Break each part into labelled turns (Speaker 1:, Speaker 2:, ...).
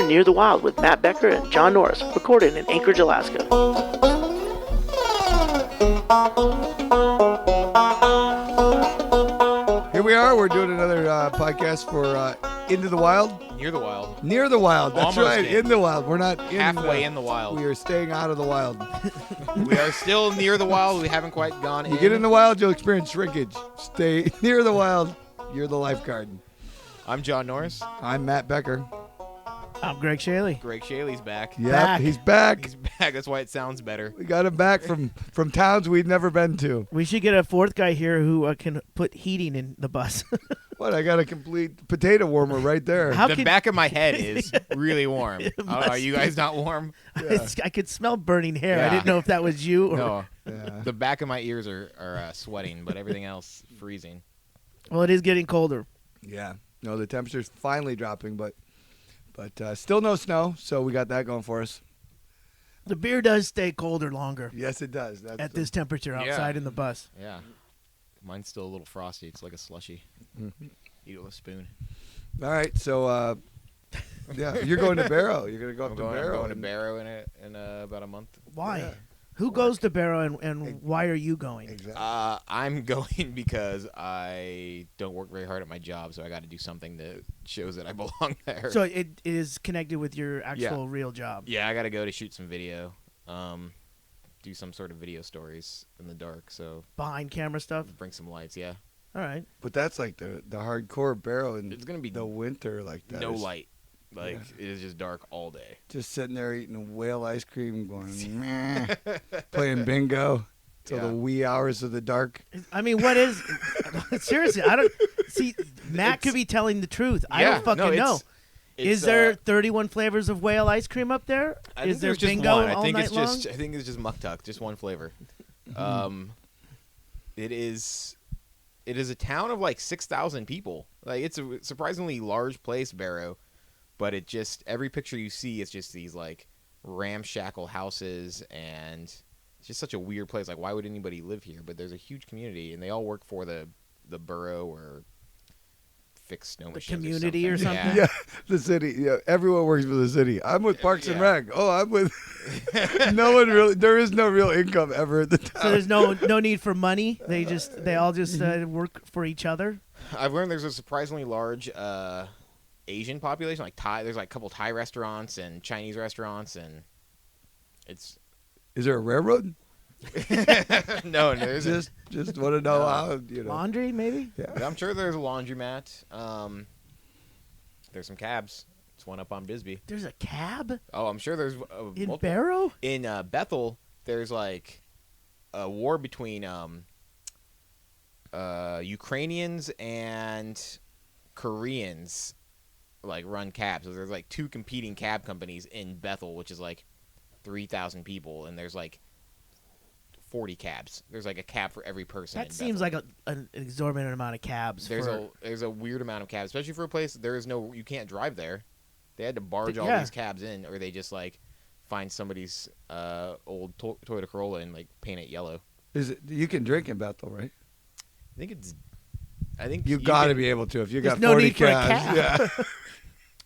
Speaker 1: Near the Wild with Matt Becker and John Norris, recorded in Anchorage, Alaska.
Speaker 2: Here we are. We're doing another podcast for Into the Wild.
Speaker 3: Near the Wild.
Speaker 2: Near the Wild. That's
Speaker 3: Almost
Speaker 2: right. In the Wild. We're not
Speaker 3: halfway in the wild.
Speaker 2: We are staying out of the wild.
Speaker 3: We are still near the wild. We haven't quite gone in.
Speaker 2: You get in the wild, you'll experience shrinkage. Stay near the wild. You're the lifeguard.
Speaker 3: I'm John Norris.
Speaker 2: I'm Matt Becker.
Speaker 1: I'm Greg Chaille.
Speaker 3: Greg Chaille's back.
Speaker 2: Yep, he's back.
Speaker 3: He's back. That's why it sounds better.
Speaker 2: We got him back from towns we'd never been to.
Speaker 1: We should get a fourth guy here who can put heating in the bus.
Speaker 2: What? I got a complete potato warmer right there.
Speaker 3: The back of my head is really warm. Are you guys not warm?
Speaker 2: Yeah.
Speaker 1: I could smell burning hair.
Speaker 3: Yeah.
Speaker 1: I didn't know if that was you or...
Speaker 3: No.
Speaker 2: Yeah.
Speaker 3: The back of my ears are sweating, but everything else freezing.
Speaker 1: Well, it is getting colder.
Speaker 2: Yeah. No, the temperature's finally dropping, but still no snow, so we got that going for us.
Speaker 1: The beer does stay colder longer
Speaker 2: Yes, it does.
Speaker 1: at this temperature outside in the bus.
Speaker 3: Yeah. Mine's still a little frosty. It's like a slushy.
Speaker 2: Mm-hmm.
Speaker 3: Eat it with a spoon.
Speaker 2: All right, so yeah, you're going to Barrow. You're going to go up to Barrow.
Speaker 3: I'm going to Barrow in about a month.
Speaker 1: Why?
Speaker 2: Yeah.
Speaker 1: Who goes to Barrow and why are you going?
Speaker 2: Exactly.
Speaker 3: I'm going because I don't work very hard at my job, so I got to do something that shows that I belong there.
Speaker 1: So it is connected with your actual real job.
Speaker 3: Yeah, I got to go to shoot some video, do some sort of video stories in the dark. So
Speaker 1: Behind camera stuff.
Speaker 3: bring some lights. Yeah,
Speaker 1: All right.
Speaker 2: But that's like the hardcore Barrow in
Speaker 3: it's gonna be
Speaker 2: the winter like that.
Speaker 3: no
Speaker 2: It's
Speaker 3: light. Like it is just dark all day.
Speaker 2: Just sitting there eating whale ice cream, going meh, playing bingo till
Speaker 3: Yeah.
Speaker 2: the wee hours of the dark.
Speaker 1: I mean, what is... Seriously, I don't... See, Matt could be telling the truth. I don't fucking know. Is there 31 flavors of whale ice cream up there?
Speaker 3: I
Speaker 1: Is
Speaker 3: think
Speaker 1: there
Speaker 3: there's just
Speaker 1: bingo
Speaker 3: one.
Speaker 1: all
Speaker 3: I think
Speaker 1: night
Speaker 3: it's
Speaker 1: long?
Speaker 3: I think it's just muktuk, just one flavor. It is a town of like 6,000 people. Like it's a surprisingly large place, Barrow, but it just every picture you see is just these like ramshackle houses, and it's just such a weird place. Like why would anybody live here? But there's a huge community, and they all work for the borough or fix snow machines
Speaker 1: community or something?
Speaker 2: Yeah, the city. Yeah, everyone works for the city. I'm with Parks and Rec. Oh, I'm with. No one really. There is no real income ever at the town.
Speaker 1: So there's no need for money. They all just work for each other.
Speaker 3: I've learned there's a surprisingly large Asian population, like Thai. There's like a couple Thai restaurants and Chinese restaurants, and it's
Speaker 2: Is there a railroad?
Speaker 3: no, there isn't.
Speaker 2: Just want to know how
Speaker 1: Laundry, maybe?
Speaker 2: Yeah.
Speaker 3: I'm sure there's a laundromat. There's some cabs. There's one up on Bisbee.
Speaker 1: There's a cab
Speaker 3: Oh, I'm sure there's
Speaker 1: in
Speaker 3: multiple.
Speaker 1: Barrow?
Speaker 3: In Bethel, there's like a war between Ukrainians and Koreans, like run cabs. So there's like two competing cab companies in Bethel, which is like 3,000 people, and there's like 40 cabs. There's like a cab for every person.
Speaker 1: That
Speaker 3: in
Speaker 1: seems
Speaker 3: Bethel.
Speaker 1: like an exorbitant amount of cabs.
Speaker 3: There's a weird amount of cabs, especially for a place you can't drive there. They had to barge all
Speaker 1: Yeah.
Speaker 3: these cabs in, or they just like find somebody's old Toyota Corolla and like paint it yellow.
Speaker 2: Is it? You can drink in Bethel, right?
Speaker 3: I think
Speaker 2: You've got to be able to if you got
Speaker 1: no
Speaker 2: 40
Speaker 1: need for a
Speaker 2: cabs.
Speaker 1: cab.
Speaker 2: Yeah.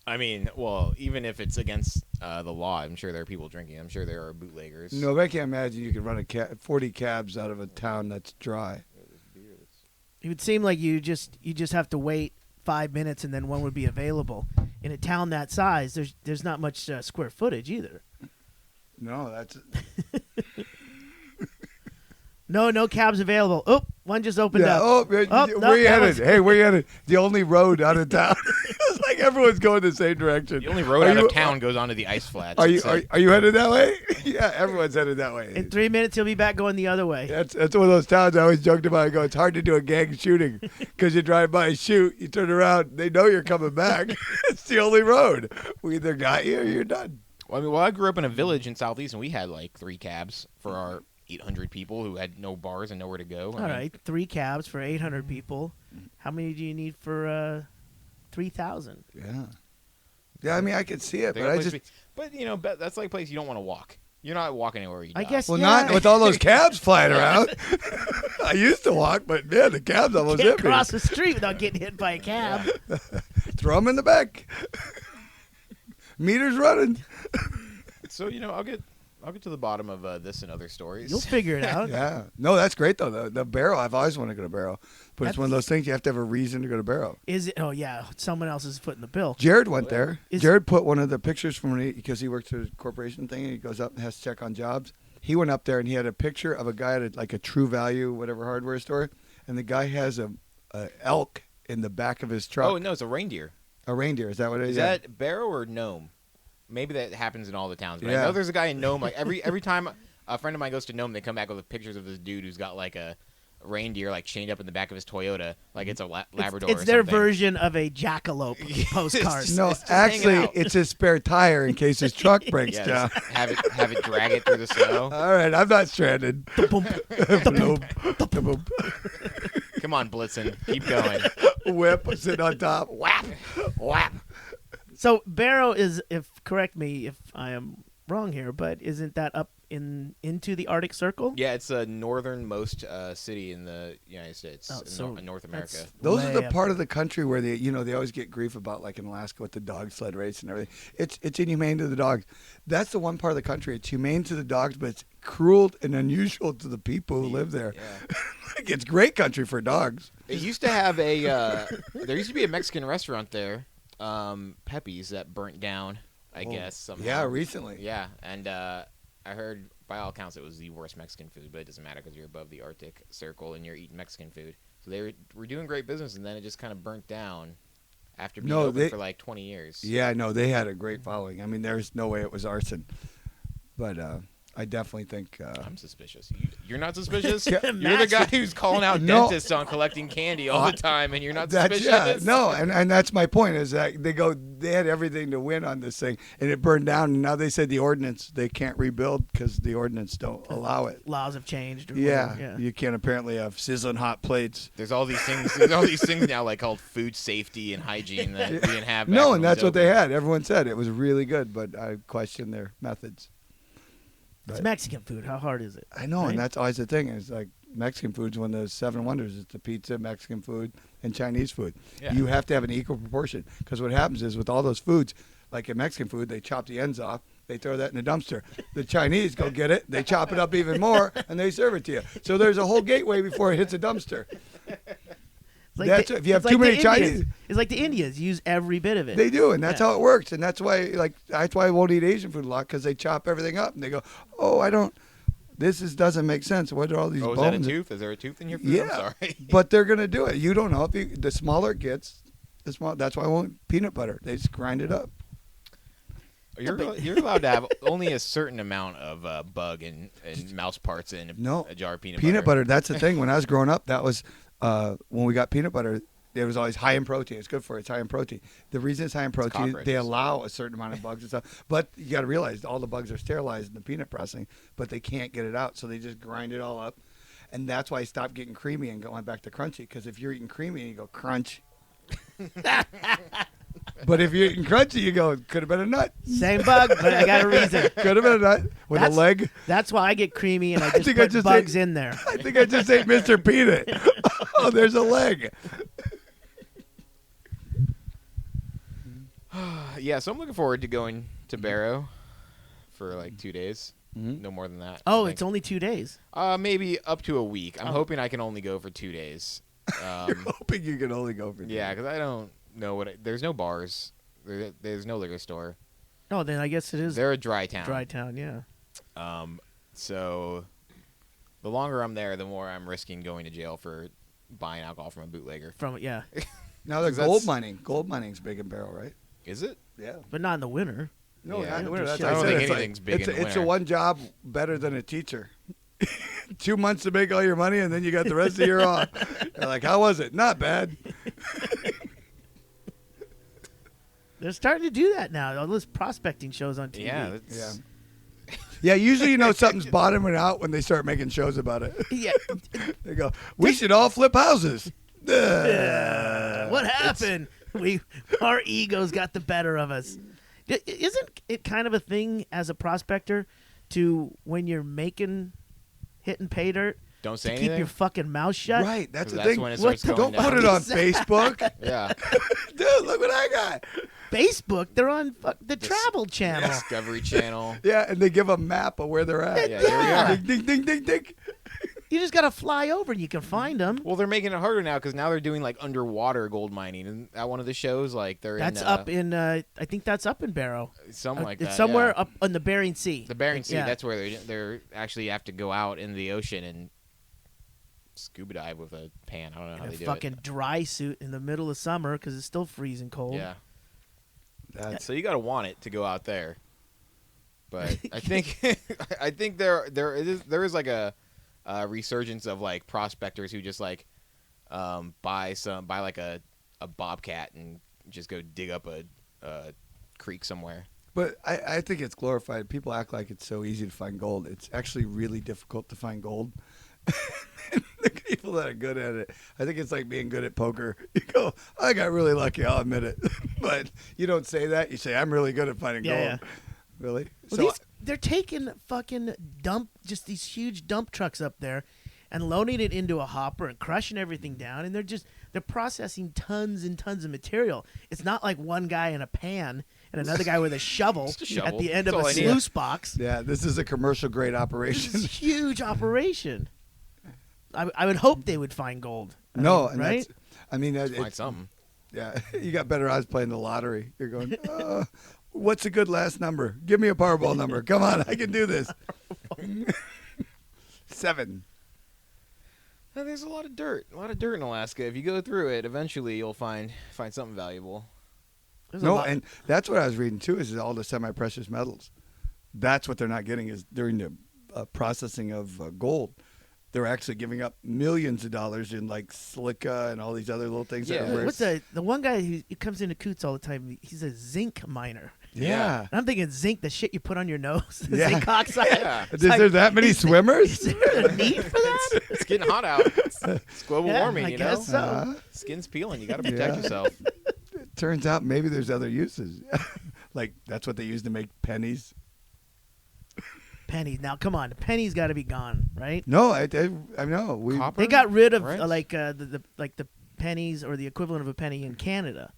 Speaker 3: I mean, well, even if it's against the law, I'm sure there are people drinking. I'm sure there are bootleggers.
Speaker 2: No, but I can't imagine you can run 40 cabs out of a town that's dry.
Speaker 1: It would seem like you just have to wait 5 minutes and then one would be available. In a town that size, there's not much square footage either.
Speaker 2: No, that's
Speaker 1: No cabs available. Oh, one just opened up.
Speaker 2: Oh,
Speaker 1: no,
Speaker 2: where you
Speaker 1: that
Speaker 2: headed?
Speaker 1: was-
Speaker 2: Hey, where you headed? The only road out of town. It's like everyone's going the same direction.
Speaker 3: The only road
Speaker 2: Are
Speaker 3: out
Speaker 2: you-
Speaker 3: of town goes onto the ice flats.
Speaker 2: Are you
Speaker 3: It's like-
Speaker 2: are you headed that way? Yeah, everyone's headed that way.
Speaker 1: In 3 minutes, he'll be back going the other way.
Speaker 2: That's one of those towns I always joked about. I go, it's hard to do a gang shooting because you drive by, shoot, you turn around, they know you're coming back. It's the only road. We either got you or you're done.
Speaker 3: Well, I grew up in a village in Southeast, and we had like 3 cabs for our 800 people who had no bars and nowhere to go.
Speaker 1: All right, 3 cabs for 800 people. How many do you need for 3,000?
Speaker 2: Yeah. Yeah, I mean, I could see it,
Speaker 3: They
Speaker 2: but
Speaker 3: got
Speaker 2: I
Speaker 3: places
Speaker 2: just...
Speaker 3: to be- But, you know, that's like a place you don't want to walk. You're not walking anywhere you
Speaker 1: I
Speaker 3: die.
Speaker 1: guess
Speaker 2: Well,
Speaker 1: yeah.
Speaker 2: not with all those cabs flying around. I used to walk, but, man, the cabs almost
Speaker 1: Can't
Speaker 2: hit me.
Speaker 1: cross the street without getting hit by a cab.
Speaker 2: Throw them in the back. Meter's running.
Speaker 3: So I'll get to the bottom of this and other stories.
Speaker 1: You'll figure it out.
Speaker 2: Yeah. No, that's great though. The Barrow. I've always wanted to go to Barrow, but it's one of those things you have to have a reason to go to Barrow.
Speaker 1: Is it? Oh yeah, someone else is footing the bill.
Speaker 2: Jared went there.
Speaker 1: Is-
Speaker 2: Jared put one of the pictures from because he works at a corporation thing and he goes up and has to check on jobs. He went up there and he had a picture of a guy at like a True Value, whatever hardware store, and the guy has a elk in the back of his truck.
Speaker 3: Oh no, it's a reindeer.
Speaker 2: A reindeer. Is that what it is?
Speaker 3: Is
Speaker 2: Yeah.
Speaker 3: that Barrow or Nome? Maybe that happens in all the towns. But
Speaker 2: Yeah.
Speaker 3: I know there's a guy in Nome. Like every time a friend of mine goes to Nome, they come back with pictures of this dude who's got like a reindeer like chained up in the back of his Toyota, like it's a Labrador.
Speaker 1: It's
Speaker 3: or
Speaker 1: their
Speaker 3: something.
Speaker 1: version of a jackalope postcard.
Speaker 2: No,
Speaker 3: It's just hanging
Speaker 2: actually,
Speaker 3: out.
Speaker 2: it's his spare tire in case his truck breaks
Speaker 3: Yeah,
Speaker 2: down.
Speaker 3: just have it drag it through the snow.
Speaker 2: All right, I'm not stranded. Nope.
Speaker 3: Come on, Blitzen, keep going.
Speaker 2: Whip sitting on top. Whap, whap.
Speaker 1: So Barrow is, if correct me if I am wrong here, but isn't that up into the Arctic Circle?
Speaker 3: Yeah, it's the northernmost city in the United States,
Speaker 1: Oh,
Speaker 3: in
Speaker 1: so
Speaker 3: North America.
Speaker 1: that's-
Speaker 2: Those are
Speaker 1: Way
Speaker 2: the
Speaker 1: up
Speaker 2: part of the country where they always get grief about, like in Alaska with the dog sled race and everything. It's inhumane to the dogs. That's the one part of the country. It's humane to the dogs, but it's cruel and unusual to the people who live there.
Speaker 3: Yeah.
Speaker 2: Like, it's great country for dogs.
Speaker 3: It used to have there used to be a Mexican restaurant there, Pepe's, that burnt down, I guess. Somehow.
Speaker 2: Yeah, recently.
Speaker 3: Yeah, and I heard by all accounts it was the worst Mexican food, but it doesn't matter because you're above the Arctic Circle and you're eating Mexican food. So they were doing great business, and then it just kind of burnt down after being open for like 20 years.
Speaker 2: Yeah, no, they had a great following. I mean, there's no way it was arson, but I definitely think.
Speaker 3: I'm suspicious. You're not suspicious?
Speaker 1: Yeah.
Speaker 3: You're the guy who's calling out
Speaker 2: No.
Speaker 3: dentists on collecting candy all the time, and you're not
Speaker 2: That's
Speaker 3: suspicious?
Speaker 2: no, and that's my point is that they had everything to win on this thing, and it burned down, and now they said the ordinance they can't rebuild because the ordinance don't allow it.
Speaker 1: Laws have changed. Or
Speaker 2: Yeah,
Speaker 1: whatever,
Speaker 2: you can't apparently have sizzling hot plates.
Speaker 3: There's all these things. There's all these things now, like called food safety and hygiene that we didn't have. Back
Speaker 2: No,
Speaker 3: when
Speaker 2: and
Speaker 3: it was
Speaker 2: that's what they
Speaker 3: open.
Speaker 2: had. Everyone said it was really good, but I question their methods.
Speaker 1: It's Mexican food. How hard is it?
Speaker 2: I know,
Speaker 1: Right?
Speaker 2: and that's always the thing. Is like Mexican food's one of the seven wonders. It's the pizza, Mexican food, and Chinese food.
Speaker 3: Yeah.
Speaker 2: You have to have an equal proportion because what happens is with all those foods, like in Mexican food, they chop the ends off. They throw that in the dumpster. The Chinese go get it. They chop it up even more, and they serve it to you. So there's a whole gateway before it hits a dumpster.
Speaker 1: It's like
Speaker 2: That's if you have too many Chinese.
Speaker 1: It's like the Indians use every bit of it.
Speaker 2: They do, and that's
Speaker 1: Yeah.
Speaker 2: how it works. And that's why I won't eat Asian food a lot because they chop everything up and they go, "Oh, I don't. Doesn't make sense. What are all these
Speaker 3: Oh, is
Speaker 2: bones?"
Speaker 3: that a tooth? Is there a tooth in your food?
Speaker 2: Yeah,
Speaker 3: I'm sorry.
Speaker 2: but they're gonna do it. You don't know if the smaller it gets, the small. That's why I want peanut butter. They just grind it up.
Speaker 3: You're allowed to have only a certain amount of bug and mouse parts in a jar of
Speaker 2: Peanut butter. That's the thing. When I was growing up, that was when we got peanut butter. It was always high in protein. It's good for it. It's high in protein. The reason it's high in protein,
Speaker 3: cockroaches.
Speaker 2: they allow a certain amount of bugs and stuff. But you got to realize all the bugs are sterilized in the peanut pressing, but they can't get it out, so they just grind it all up. And that's why I stopped getting creamy and going back to crunchy. Because if you're eating creamy and you go crunch, but if you're eating crunchy, you go could have been a nut.
Speaker 1: Same bug, but I got a reason.
Speaker 2: Could have been a nut with
Speaker 1: That's-
Speaker 2: a leg.
Speaker 1: That's why I get creamy and I just
Speaker 2: think I
Speaker 1: put
Speaker 2: just
Speaker 1: bugs
Speaker 2: ate-
Speaker 1: in there.
Speaker 2: I think I just ate Mr. Peanut. Oh, there's a leg.
Speaker 3: Yeah, so I'm looking forward to going to Barrow for like 2 days.
Speaker 2: Mhm.
Speaker 3: No more than that.
Speaker 1: Oh,
Speaker 3: I
Speaker 1: it's
Speaker 3: think.
Speaker 1: only 2 days.
Speaker 3: Maybe up to a week. I'm
Speaker 1: Oh.
Speaker 3: hoping I can only go for 2 days.
Speaker 2: You're hoping you can only go for
Speaker 3: Yeah, because I don't know there's no bars. There's no liquor store.
Speaker 1: Oh, then I guess it is
Speaker 3: They're a dry town.
Speaker 1: Dry Town, yeah.
Speaker 3: So the longer I'm there, the more I'm risking going to jail for buying alcohol from a bootlegger.
Speaker 1: Yeah,
Speaker 2: Now the
Speaker 3: 'Cause that's-
Speaker 2: gold mining. Gold mining's big in Barrow, right?
Speaker 3: Is it?
Speaker 2: Yeah.
Speaker 1: but not in the winter.
Speaker 2: No,
Speaker 3: Yeah.
Speaker 2: not in the winter.
Speaker 1: I
Speaker 2: That's
Speaker 1: don't
Speaker 2: what I
Speaker 3: think
Speaker 2: said. It's
Speaker 3: anything's big in the
Speaker 2: It's a
Speaker 3: winter.
Speaker 2: one job better than a teacher. 2 months to make all your money, and then you got the rest of the year off. They're like, how was it? Not bad.
Speaker 1: They're starting to do that now. All those prospecting shows on TV.
Speaker 3: Yeah.
Speaker 2: Yeah.
Speaker 3: That's,
Speaker 2: Yeah, usually you know something's bottoming out when they start making shows about it.
Speaker 1: Yeah.
Speaker 2: They go, we should all flip houses.
Speaker 1: What happened? Our egos got the better of us. Isn't it kind of a thing as a prospector to when you're hitting pay dirt
Speaker 3: don't say
Speaker 1: to
Speaker 3: anything.
Speaker 1: keep your fucking mouth shut?
Speaker 2: Right, that's the
Speaker 3: That's
Speaker 2: thing.
Speaker 3: when it
Speaker 1: What
Speaker 3: starts
Speaker 1: the-
Speaker 3: going
Speaker 2: Don't put
Speaker 3: down.
Speaker 2: it on Facebook.
Speaker 3: Yeah.
Speaker 2: Dude, look what I got.
Speaker 1: Facebook. They're on the Travel Channel.
Speaker 3: Discovery Channel.
Speaker 2: Yeah, and they give a map of where they're at.
Speaker 3: Yeah, here we are.
Speaker 2: Ding, ding, ding, ding, ding.
Speaker 1: You just got to fly over and you can find them.
Speaker 3: Well, they're making it harder now because now they're doing like underwater gold mining, and at one of the shows, like they're
Speaker 1: That's
Speaker 3: in,
Speaker 1: up in. I think that's up in Barrow.
Speaker 3: something like that.
Speaker 1: It's somewhere
Speaker 3: yeah.
Speaker 1: up on the Bering Sea.
Speaker 3: The Bering Sea.
Speaker 1: Yeah.
Speaker 3: That's where they're actually have to go out in the ocean and scuba dive with a pan. I don't know how
Speaker 1: In
Speaker 3: they
Speaker 1: a
Speaker 3: do
Speaker 1: fucking
Speaker 3: it.
Speaker 1: dry suit in the middle of summer because it's still freezing cold.
Speaker 3: Yeah.
Speaker 2: That's,
Speaker 3: So you got to want it to go out there. But I think I think there is like a resurgence of like prospectors who just like buy like a bobcat and just go dig up a creek somewhere.
Speaker 2: but I think it's glorified. People act like it's so easy to find gold. It's actually really difficult to find gold. The people that are good at it, I think it's like being good at poker. You go, I got really lucky, I'll admit it. But you don't say that. You say, I'm really good at finding gold.
Speaker 1: Yeah.
Speaker 2: Really?
Speaker 1: Well, they're taking fucking just these huge dump trucks up there and loading it into a hopper and crushing everything down, and they're processing tons and tons of material. It's not like one guy in a pan and another guy with a shovel,
Speaker 3: Just a shovel.
Speaker 1: at the end of
Speaker 3: That's
Speaker 1: a
Speaker 3: all I need.
Speaker 1: sluice box.
Speaker 2: Yeah, this is a commercial grade
Speaker 1: This
Speaker 2: operation.
Speaker 1: is a huge operation. I would hope they would find gold.
Speaker 2: No,
Speaker 1: I mean,
Speaker 2: and
Speaker 1: right?
Speaker 2: that's, I mean,
Speaker 3: Find something.
Speaker 2: yeah, you got better odds playing the lottery. You're going, what's a good last number? Give me a Powerball number. Come on, I can do this. 7.
Speaker 3: Now, there's a lot of dirt in Alaska. If you go through it, eventually you'll find something valuable.
Speaker 1: There's a
Speaker 2: No,
Speaker 1: lot-
Speaker 2: and that's what I was reading too. Is all the semi-precious metals. That's what they're not getting is during the processing of gold. They're actually giving up millions of dollars in like silica and all these other little things.
Speaker 3: Yeah.
Speaker 2: That are rare.
Speaker 1: what's the one guy who comes into Coots all the time? He's a zinc miner.
Speaker 2: Yeah.
Speaker 1: And I'm thinking zinc, the shit you put on your nose,
Speaker 2: Yeah.
Speaker 1: zinc oxide.
Speaker 3: Yeah.
Speaker 2: Is there that many swimmers?
Speaker 1: Is there a need for that?
Speaker 3: It's getting hot out. It's global
Speaker 1: Yeah,
Speaker 3: warming,
Speaker 1: I
Speaker 3: you know?
Speaker 1: guess so.
Speaker 3: Skin's peeling. You got to protect
Speaker 2: Yeah.
Speaker 3: yourself.
Speaker 2: Turns out maybe there's other uses. Like that's what they use to make pennies.
Speaker 1: Pennies. Now, come on, the penny's got to be gone, right?
Speaker 2: No, I know. We
Speaker 3: Copper?
Speaker 1: They got rid of
Speaker 3: Right.
Speaker 1: the pennies or the equivalent of a penny in Canada.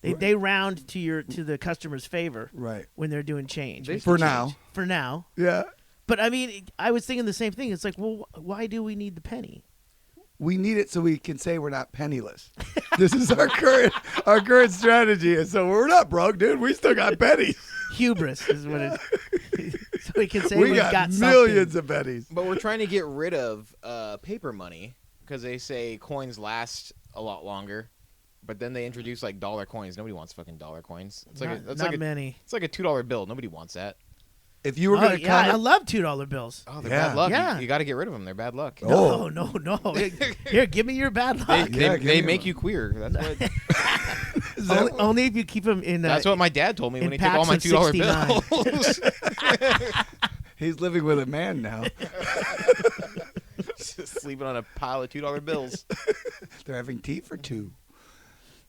Speaker 1: They round to the customer's favor
Speaker 2: right
Speaker 1: when they're doing change.
Speaker 3: They-
Speaker 2: for
Speaker 3: change.
Speaker 2: now.
Speaker 1: For now.
Speaker 2: Yeah,
Speaker 1: But I mean, I was thinking the same thing. It's like, well, why do we need the penny?
Speaker 2: we need it so we can say we're not penniless. This is our current strategy, and so we're not broke, dude. We still got pennies.
Speaker 1: Hubris is what it. So we can say
Speaker 2: We
Speaker 1: we've
Speaker 2: got
Speaker 1: something.
Speaker 2: millions of pennies.
Speaker 3: But we're trying to get rid of paper money because they say coins last a lot longer. But then they introduce like dollar coins. Nobody wants fucking dollar coins. It's like
Speaker 1: Not many.
Speaker 3: It's like a $2 bill. Nobody wants that.
Speaker 2: If you were
Speaker 1: Oh,
Speaker 2: going to
Speaker 1: yeah, I
Speaker 2: comment,
Speaker 1: love $2 bills.
Speaker 3: Oh, they're
Speaker 2: Yeah.
Speaker 3: bad luck.
Speaker 1: Yeah.
Speaker 3: You got to get rid of them. They're bad luck.
Speaker 2: Oh.
Speaker 1: No. Here, give me your bad
Speaker 3: They,
Speaker 1: luck.
Speaker 3: they,
Speaker 2: Yeah, give
Speaker 3: they
Speaker 2: me
Speaker 3: make
Speaker 2: one.
Speaker 3: you queer. That's what.
Speaker 2: is that-
Speaker 1: Only if you keep them in.
Speaker 3: That's what my dad told me when
Speaker 1: in
Speaker 3: he took all my
Speaker 1: packs of
Speaker 3: $2
Speaker 1: 69.
Speaker 3: bills.
Speaker 2: he's living with a man now.
Speaker 3: Just sleeping on a pile of $2 bills.
Speaker 2: They're having tea for 2.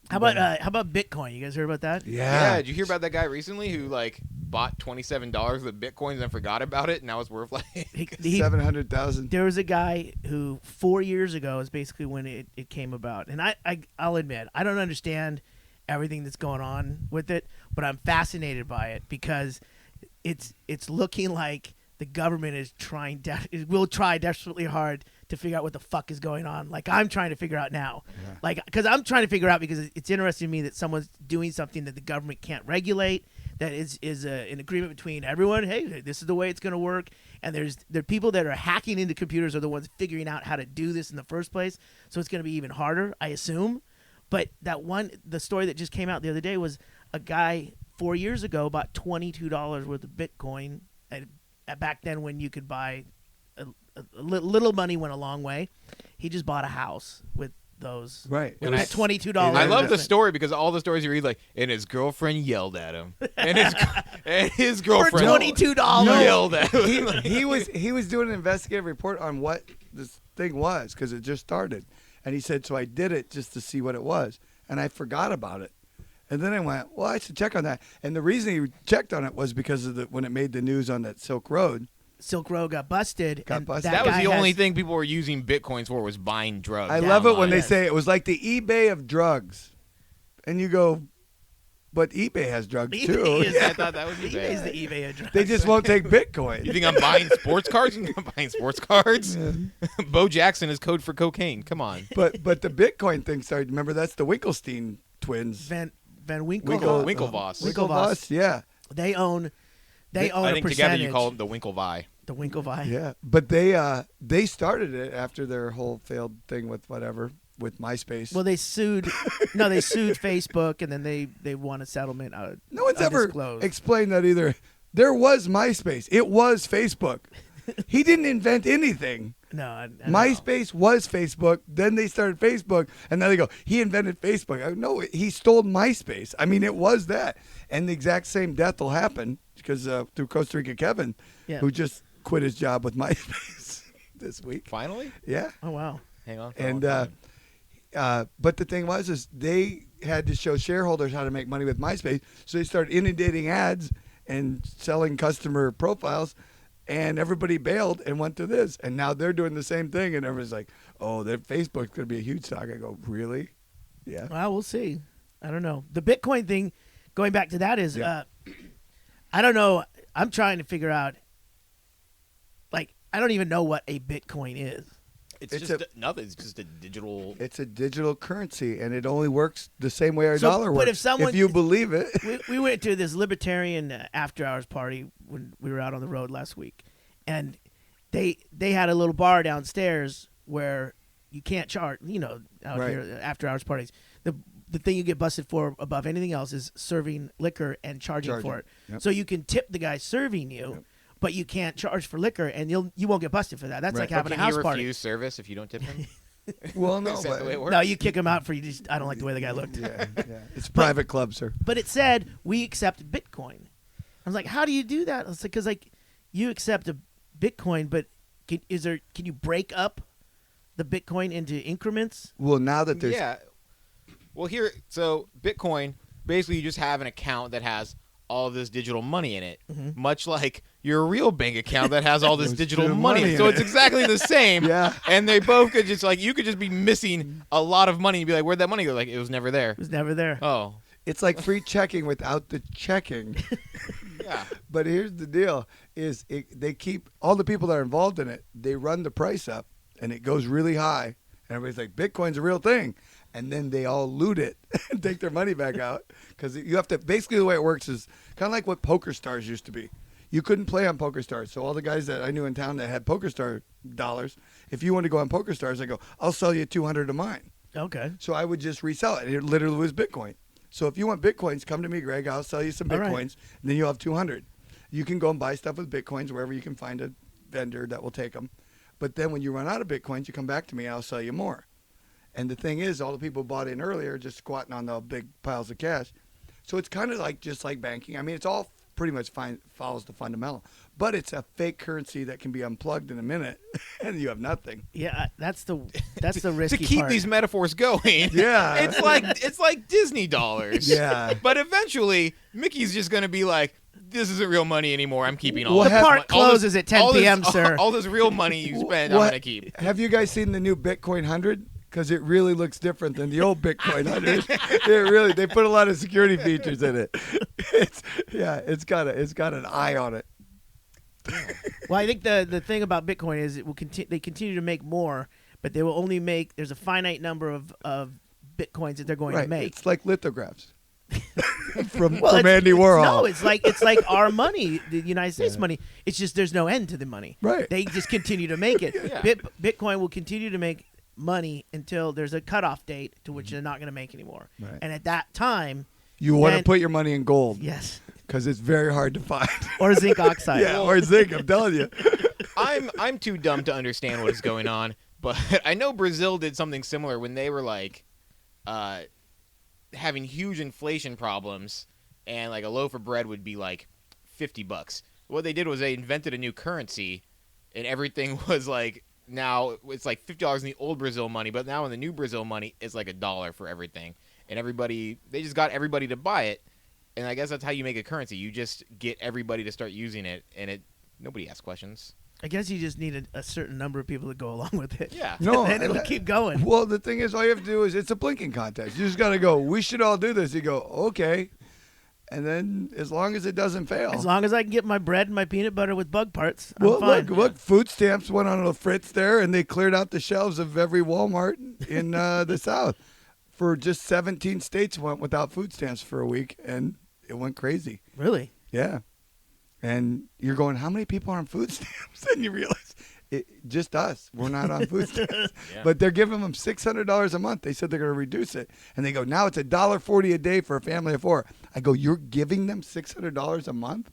Speaker 1: How about Bitcoin? You guys heard about that?
Speaker 3: Yeah. Did you hear about that guy recently who like bought $27 worth of bitcoins and forgot about it? And now it's worth like
Speaker 1: He-
Speaker 2: 700,000.
Speaker 1: there was a guy who 4 years ago is basically when it came about, and I'll admit I don't understand everything that's going on with it, but I'm fascinated by it because it's looking like the government is will try desperately hard to figure out what the fuck is going on. Like I'm trying to figure out now, because I'm trying to figure out because it's interesting to me that someone's doing something that the government can't regulate. That is an agreement between everyone. Hey, this is the way it's going to work. And there are people that are hacking into computers are the ones figuring out how to do this in the first place. So it's going to be even harder, I assume. But the story that just came out the other day was a guy 4 years ago bought $22 worth of Bitcoin. Back then, when you could buy a little money went a long way. He just bought a house with those.
Speaker 2: Right.
Speaker 1: With
Speaker 3: And
Speaker 1: that $22.
Speaker 3: I love the
Speaker 1: investment.
Speaker 3: story because all the stories you read, like, and his girlfriend yelled at him, and his
Speaker 1: For
Speaker 3: girlfriend
Speaker 1: $22.
Speaker 3: yelled at him.
Speaker 2: he was doing an investigative report on what this thing was because it just started, and he said, so I did it just to see what it was, and I forgot about it, and then I went, well, I should check on that, and the reason he checked on it was because of when it made the news on that Silk Road.
Speaker 1: Silk Road got busted.
Speaker 2: Got
Speaker 1: and
Speaker 2: busted.
Speaker 3: That was
Speaker 1: guy
Speaker 3: the only
Speaker 1: has-
Speaker 3: thing people were using bitcoins for was buying drugs.
Speaker 2: I love it when they
Speaker 1: Yes.
Speaker 2: say it was like the eBay of drugs, and you go, But eBay has drugs
Speaker 1: eBay
Speaker 2: too.
Speaker 1: is-
Speaker 3: Yeah, I thought that was
Speaker 1: eBay is
Speaker 3: eBay.
Speaker 1: the eBay address.
Speaker 2: They just won't take Bitcoin.
Speaker 3: You think I'm buying sports cards? You think I'm buying sports cards? Bo Jackson is code for cocaine. Come on.
Speaker 2: But the Bitcoin thing started. Remember, that's the Winkelstein twins.
Speaker 1: Van
Speaker 2: Winkle-
Speaker 3: Winklevoss.
Speaker 2: Winklevoss, yeah.
Speaker 1: They own
Speaker 3: I
Speaker 1: a
Speaker 3: think
Speaker 1: percentage.
Speaker 3: together you call them the Winklevi.
Speaker 1: the Winklevi.
Speaker 2: Yeah, but they started it after their whole failed thing with MySpace.
Speaker 1: Well, they sued. No, they sued Facebook, and then they won a settlement.
Speaker 2: No one's ever
Speaker 1: undisclosed.
Speaker 2: explained that either. There was MySpace. It was Facebook. He didn't invent anything.
Speaker 1: No, I don't know.
Speaker 2: MySpace was Facebook. Then they started Facebook, and then they go, he invented Facebook. No, he stole MySpace. I mean, it was that. And the exact same death will happen because through Costa Rica Kevin,
Speaker 1: Yeah.
Speaker 2: who just quit his job with MySpace this week.
Speaker 3: Finally?
Speaker 2: Yeah.
Speaker 1: Oh wow.
Speaker 3: Hang on. for a
Speaker 2: And
Speaker 3: long time.
Speaker 2: but the thing is they had to show shareholders how to make money with MySpace, so they started inundating ads and selling customer profiles, and everybody bailed and went to this, and now they're doing the same thing, and everyone's like, "Oh, their Facebook's going to be a huge stock." I go, "Really?" Yeah.
Speaker 1: Well, we'll see. I don't know. The Bitcoin thing, going back to that, is
Speaker 2: Yeah.
Speaker 1: I don't know. I'm trying to figure out. Like, I don't even know what a Bitcoin is.
Speaker 3: It's
Speaker 2: it's
Speaker 3: just nothing. It's just a digital.
Speaker 2: It's a digital currency, and it only works the same way our
Speaker 1: So,
Speaker 2: dollar
Speaker 1: but
Speaker 2: works.
Speaker 1: if someone-
Speaker 2: you believe it,
Speaker 1: We went to this libertarian after-hours party when we were out on the road last week, and they had a little bar downstairs where you can't charge. You know, out
Speaker 2: Right.
Speaker 1: here after-hours parties. The thing you get busted for above anything else is serving liquor and charging for it.
Speaker 2: Yep.
Speaker 1: So you can tip the guy serving you,
Speaker 2: Yep.
Speaker 1: but you can't charge for liquor, and you won't get busted for that. That's
Speaker 2: Right.
Speaker 1: like
Speaker 2: But
Speaker 1: having a
Speaker 3: Can
Speaker 1: house
Speaker 3: you
Speaker 1: party.
Speaker 3: refuse service if you don't tip him?
Speaker 2: well, no,
Speaker 3: Is that the way it
Speaker 2: but
Speaker 3: works?
Speaker 1: No, you kick him out for you. Just I don't like the way the guy looked.
Speaker 2: yeah, it's a private club, sir.
Speaker 1: But it said we accept Bitcoin. I was like, how do you do that? I was like, because you accept a Bitcoin, but can you break up the Bitcoin into increments?
Speaker 2: Well, now that there's
Speaker 3: Yeah. Well, so Bitcoin, basically you just have an account that has all of this digital money in it, much like your real bank account that has all this
Speaker 2: There's
Speaker 3: digital
Speaker 2: digital
Speaker 3: money.
Speaker 2: money
Speaker 3: So
Speaker 2: in
Speaker 3: it's
Speaker 2: it.
Speaker 3: exactly the same.
Speaker 2: Yeah.
Speaker 3: And they both could just you could just be missing a lot of money and be like, where'd that money go? Like, it was never there.
Speaker 1: It was never there.
Speaker 3: Oh.
Speaker 2: it's like free checking without the checking.
Speaker 3: Yeah.
Speaker 2: But here's the deal: they keep all the people that are involved in it. They run the price up, and it goes really high. And everybody's like, "Bitcoin's a real thing," and then they all loot it and take their money back out because you have to. Basically, the way it works is kind of like what Poker Stars used to be. You couldn't play on Poker Stars, so all the guys that I knew in town that had Poker Star dollars, if you want to go on Poker Stars, I go, "I'll sell you 200 of mine."
Speaker 1: Okay.
Speaker 2: So I would just resell it. It literally was Bitcoin. So if you want Bitcoins, come to me, Greg. I'll sell you some
Speaker 1: All
Speaker 2: Bitcoins,
Speaker 1: right.
Speaker 2: and then you'll have 200. You can go and buy stuff with Bitcoins wherever you can find a vendor that will take them. But then when you run out of Bitcoins, you come back to me, and I'll sell you more. And the thing is, all the people bought in earlier are just squatting on the big piles of cash. So it's kind of like just like banking. I mean, it's all pretty much follows the fundamental. But it's a fake currency that can be unplugged in a minute, and you have nothing.
Speaker 1: Yeah, that's the risky
Speaker 3: To keep
Speaker 1: part.
Speaker 3: these metaphors going.
Speaker 2: Yeah.
Speaker 3: It's like Disney dollars.
Speaker 2: Yeah.
Speaker 3: But eventually, Mickey's just going to be like, this isn't real money anymore. I'm keeping all
Speaker 2: Well,
Speaker 3: this
Speaker 2: have-
Speaker 3: mon-
Speaker 1: park
Speaker 3: all this-
Speaker 1: closes at 10
Speaker 3: all this-
Speaker 1: p.m., sir.
Speaker 3: All this real money you spend, I'm
Speaker 2: What-
Speaker 3: going to keep.
Speaker 2: Have you guys seen the new Bitcoin 100? Because it really looks different than the old Bitcoin 100. They put a lot of security features in it. It's got an eye on it.
Speaker 1: Well, I think the thing about Bitcoin is they continue to make more, but they will only make. There's a finite number of Bitcoins that they're going
Speaker 2: Right.
Speaker 1: to make.
Speaker 2: It's like lithographs from
Speaker 1: Well, it's-
Speaker 2: Andy
Speaker 1: it's-
Speaker 2: Warhol.
Speaker 1: No, it's like our money, the United States money. It's just there's no end to the money.
Speaker 2: Right.
Speaker 1: They just continue to make it.
Speaker 3: Yeah.
Speaker 1: Bitcoin will continue to make money until there's a cutoff date to which they're not going to make anymore.
Speaker 2: Right.
Speaker 1: And at that time,
Speaker 2: You want to
Speaker 1: then-
Speaker 2: put your money in gold
Speaker 1: yes,
Speaker 2: because it's very hard to find.
Speaker 1: or zinc oxide.
Speaker 2: Yeah, or zinc. I'm telling you.
Speaker 3: I'm too dumb to understand what is going on, but I know Brazil did something similar when they were having huge inflation problems, and like a loaf of bread would be like $50. What they did was they invented a new currency, and everything was like now it's like $50 in the old Brazil money, but now in the new Brazil money it's like $1 for everything, and they just got everybody to buy it, and I guess that's how you make a currency. You just get everybody to start using it, and nobody asks questions.
Speaker 1: I guess you just need a certain number of people to go along with it.
Speaker 3: Yeah.
Speaker 2: No,
Speaker 1: and it'll keep going.
Speaker 2: Well, the thing is, all you have to do is it's a blinking contest. You just got to go, we should all do this. You go, okay. and then as long as it doesn't fail.
Speaker 1: As long as I can get my bread and my peanut butter with bug parts, I'm
Speaker 2: Well,
Speaker 1: fine.
Speaker 2: look, food stamps went on a fritz there, and they cleared out the shelves of every Walmart in the South. For just 17 states went without food stamps for a week, and it went crazy.
Speaker 1: Really?
Speaker 2: Yeah. And you're going, how many people are on food stamps? And you realize, just us. We're not on food stamps.
Speaker 3: Yeah.
Speaker 2: But they're giving them $600 a month. They said they're going to reduce it. And they go, now it's $1.40 a day for a family of 4. I go, you're giving them $600 a month?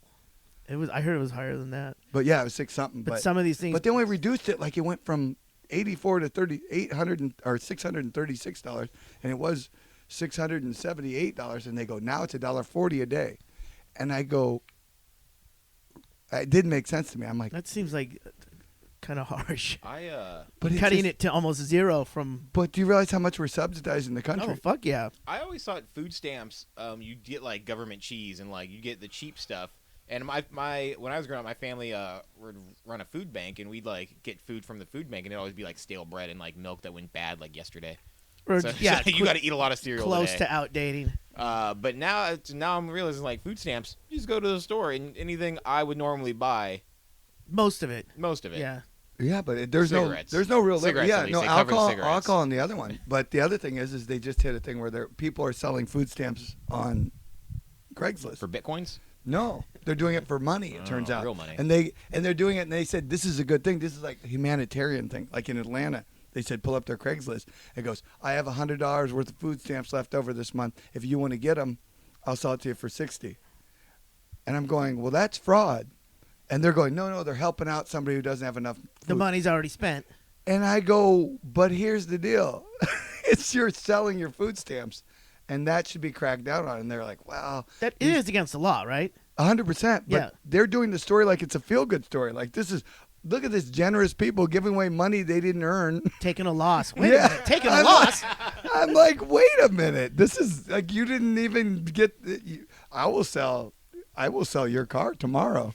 Speaker 1: I heard it was higher than that.
Speaker 2: But yeah, it was 6 something.
Speaker 1: But some of these things.
Speaker 2: But they only reduced it, like it went from $84 to $800 or $636, and it was $678. And they go, now it's $1.40 a day. And I go, it didn't make sense to me. I'm like,
Speaker 1: that seems like kind of harsh.
Speaker 2: but it's
Speaker 1: Cutting
Speaker 2: just-
Speaker 1: it to almost zero from.
Speaker 2: But do you realize how much we're subsidizing the country?
Speaker 1: Oh fuck yeah!
Speaker 3: I always thought food stamps, you get like government cheese and like you get the cheap stuff. And my when I was growing up, my family would run a food bank, and we'd like get food from the food bank, and it'd always be like stale bread and like milk that went bad like yesterday.
Speaker 1: Or
Speaker 3: So,
Speaker 1: yeah,
Speaker 3: so you got to eat a lot of cereal.
Speaker 1: close
Speaker 3: today.
Speaker 1: to outdating.
Speaker 3: But now I'm realizing like food stamps, you just go to the store and anything I would normally buy,
Speaker 1: Most of it.
Speaker 3: yeah.
Speaker 2: Yeah, but there's
Speaker 3: Cigarettes.
Speaker 2: no real
Speaker 3: Cigarettes,
Speaker 2: yeah,
Speaker 3: at least.
Speaker 2: no
Speaker 3: They cover
Speaker 2: alcohol,
Speaker 3: cigarettes.
Speaker 2: alcohol on the other one. But the other thing is they just hit a thing where people are selling food stamps on Craigslist.
Speaker 3: For bitcoins.
Speaker 2: No, they're doing it for money. It turns out,
Speaker 3: real money.
Speaker 2: And they're doing it, and they said this is a good thing. This is like a humanitarian thing. Like in Atlanta, they said pull up their Craigslist. It goes, I have $100 worth of food stamps left over this month. If you want to get them, I'll sell it to you for $60. And I'm going, well, that's fraud. And they're going, no, they're helping out somebody who doesn't have enough food.
Speaker 1: The money's already spent.
Speaker 2: And I go, but here's the deal. It's you're selling your food stamps, and that should be cracked down on. And they're like, well,
Speaker 1: That it is against the law, right?
Speaker 2: 100%. But
Speaker 1: Yeah.
Speaker 2: they're doing the story like it's a feel-good story. Like this is, look at this generous people giving away money they didn't earn.
Speaker 1: Taking a loss. Wait
Speaker 2: Yeah.
Speaker 1: a minute. Taking a
Speaker 2: I'm
Speaker 1: loss.
Speaker 2: I'm like, wait a minute. This is like you didn't even get. I will sell your car tomorrow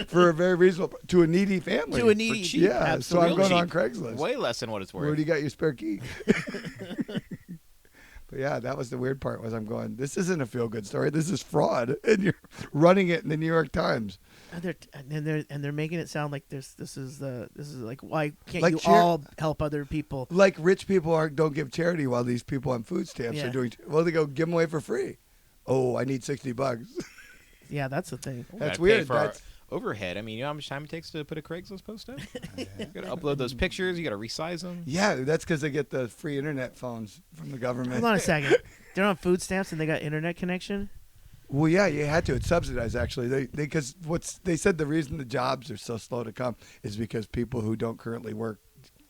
Speaker 2: for a very reasonable to a needy family.
Speaker 1: To a needy.
Speaker 3: cheap.
Speaker 2: Yeah,
Speaker 1: Absolutely.
Speaker 2: so I'm going on
Speaker 3: cheap.
Speaker 2: Craigslist.
Speaker 3: Way less than what it's
Speaker 2: Where
Speaker 3: worth.
Speaker 2: do you got your spare key? But yeah, that was the weird part. Was I'm going, this isn't a feel good story. This is fraud, and you're running it in the New York Times.
Speaker 1: And they're making it sound like this is like, why can't
Speaker 2: Like
Speaker 1: you
Speaker 2: cheer-
Speaker 1: all help other people?
Speaker 2: Like rich people don't give charity, while these people on food stamps
Speaker 1: Yeah.
Speaker 2: are doing. Well, they go give them away for free. Oh, I need $60.
Speaker 1: Yeah, that's the thing.
Speaker 3: We
Speaker 2: That's
Speaker 3: gotta pay
Speaker 2: weird.
Speaker 3: for our
Speaker 2: That's
Speaker 3: overhead. I mean, you know how much time it takes to put a Craigslist post up? You got to upload those pictures. You got to resize them.
Speaker 2: yeah. That's because they get the free internet phones from the government.
Speaker 1: Hold on a second. They're on food stamps and they got internet connection.
Speaker 2: Well, yeah, you had to. It's subsidized actually. They said the reason the jobs are so slow to come is because people who don't currently work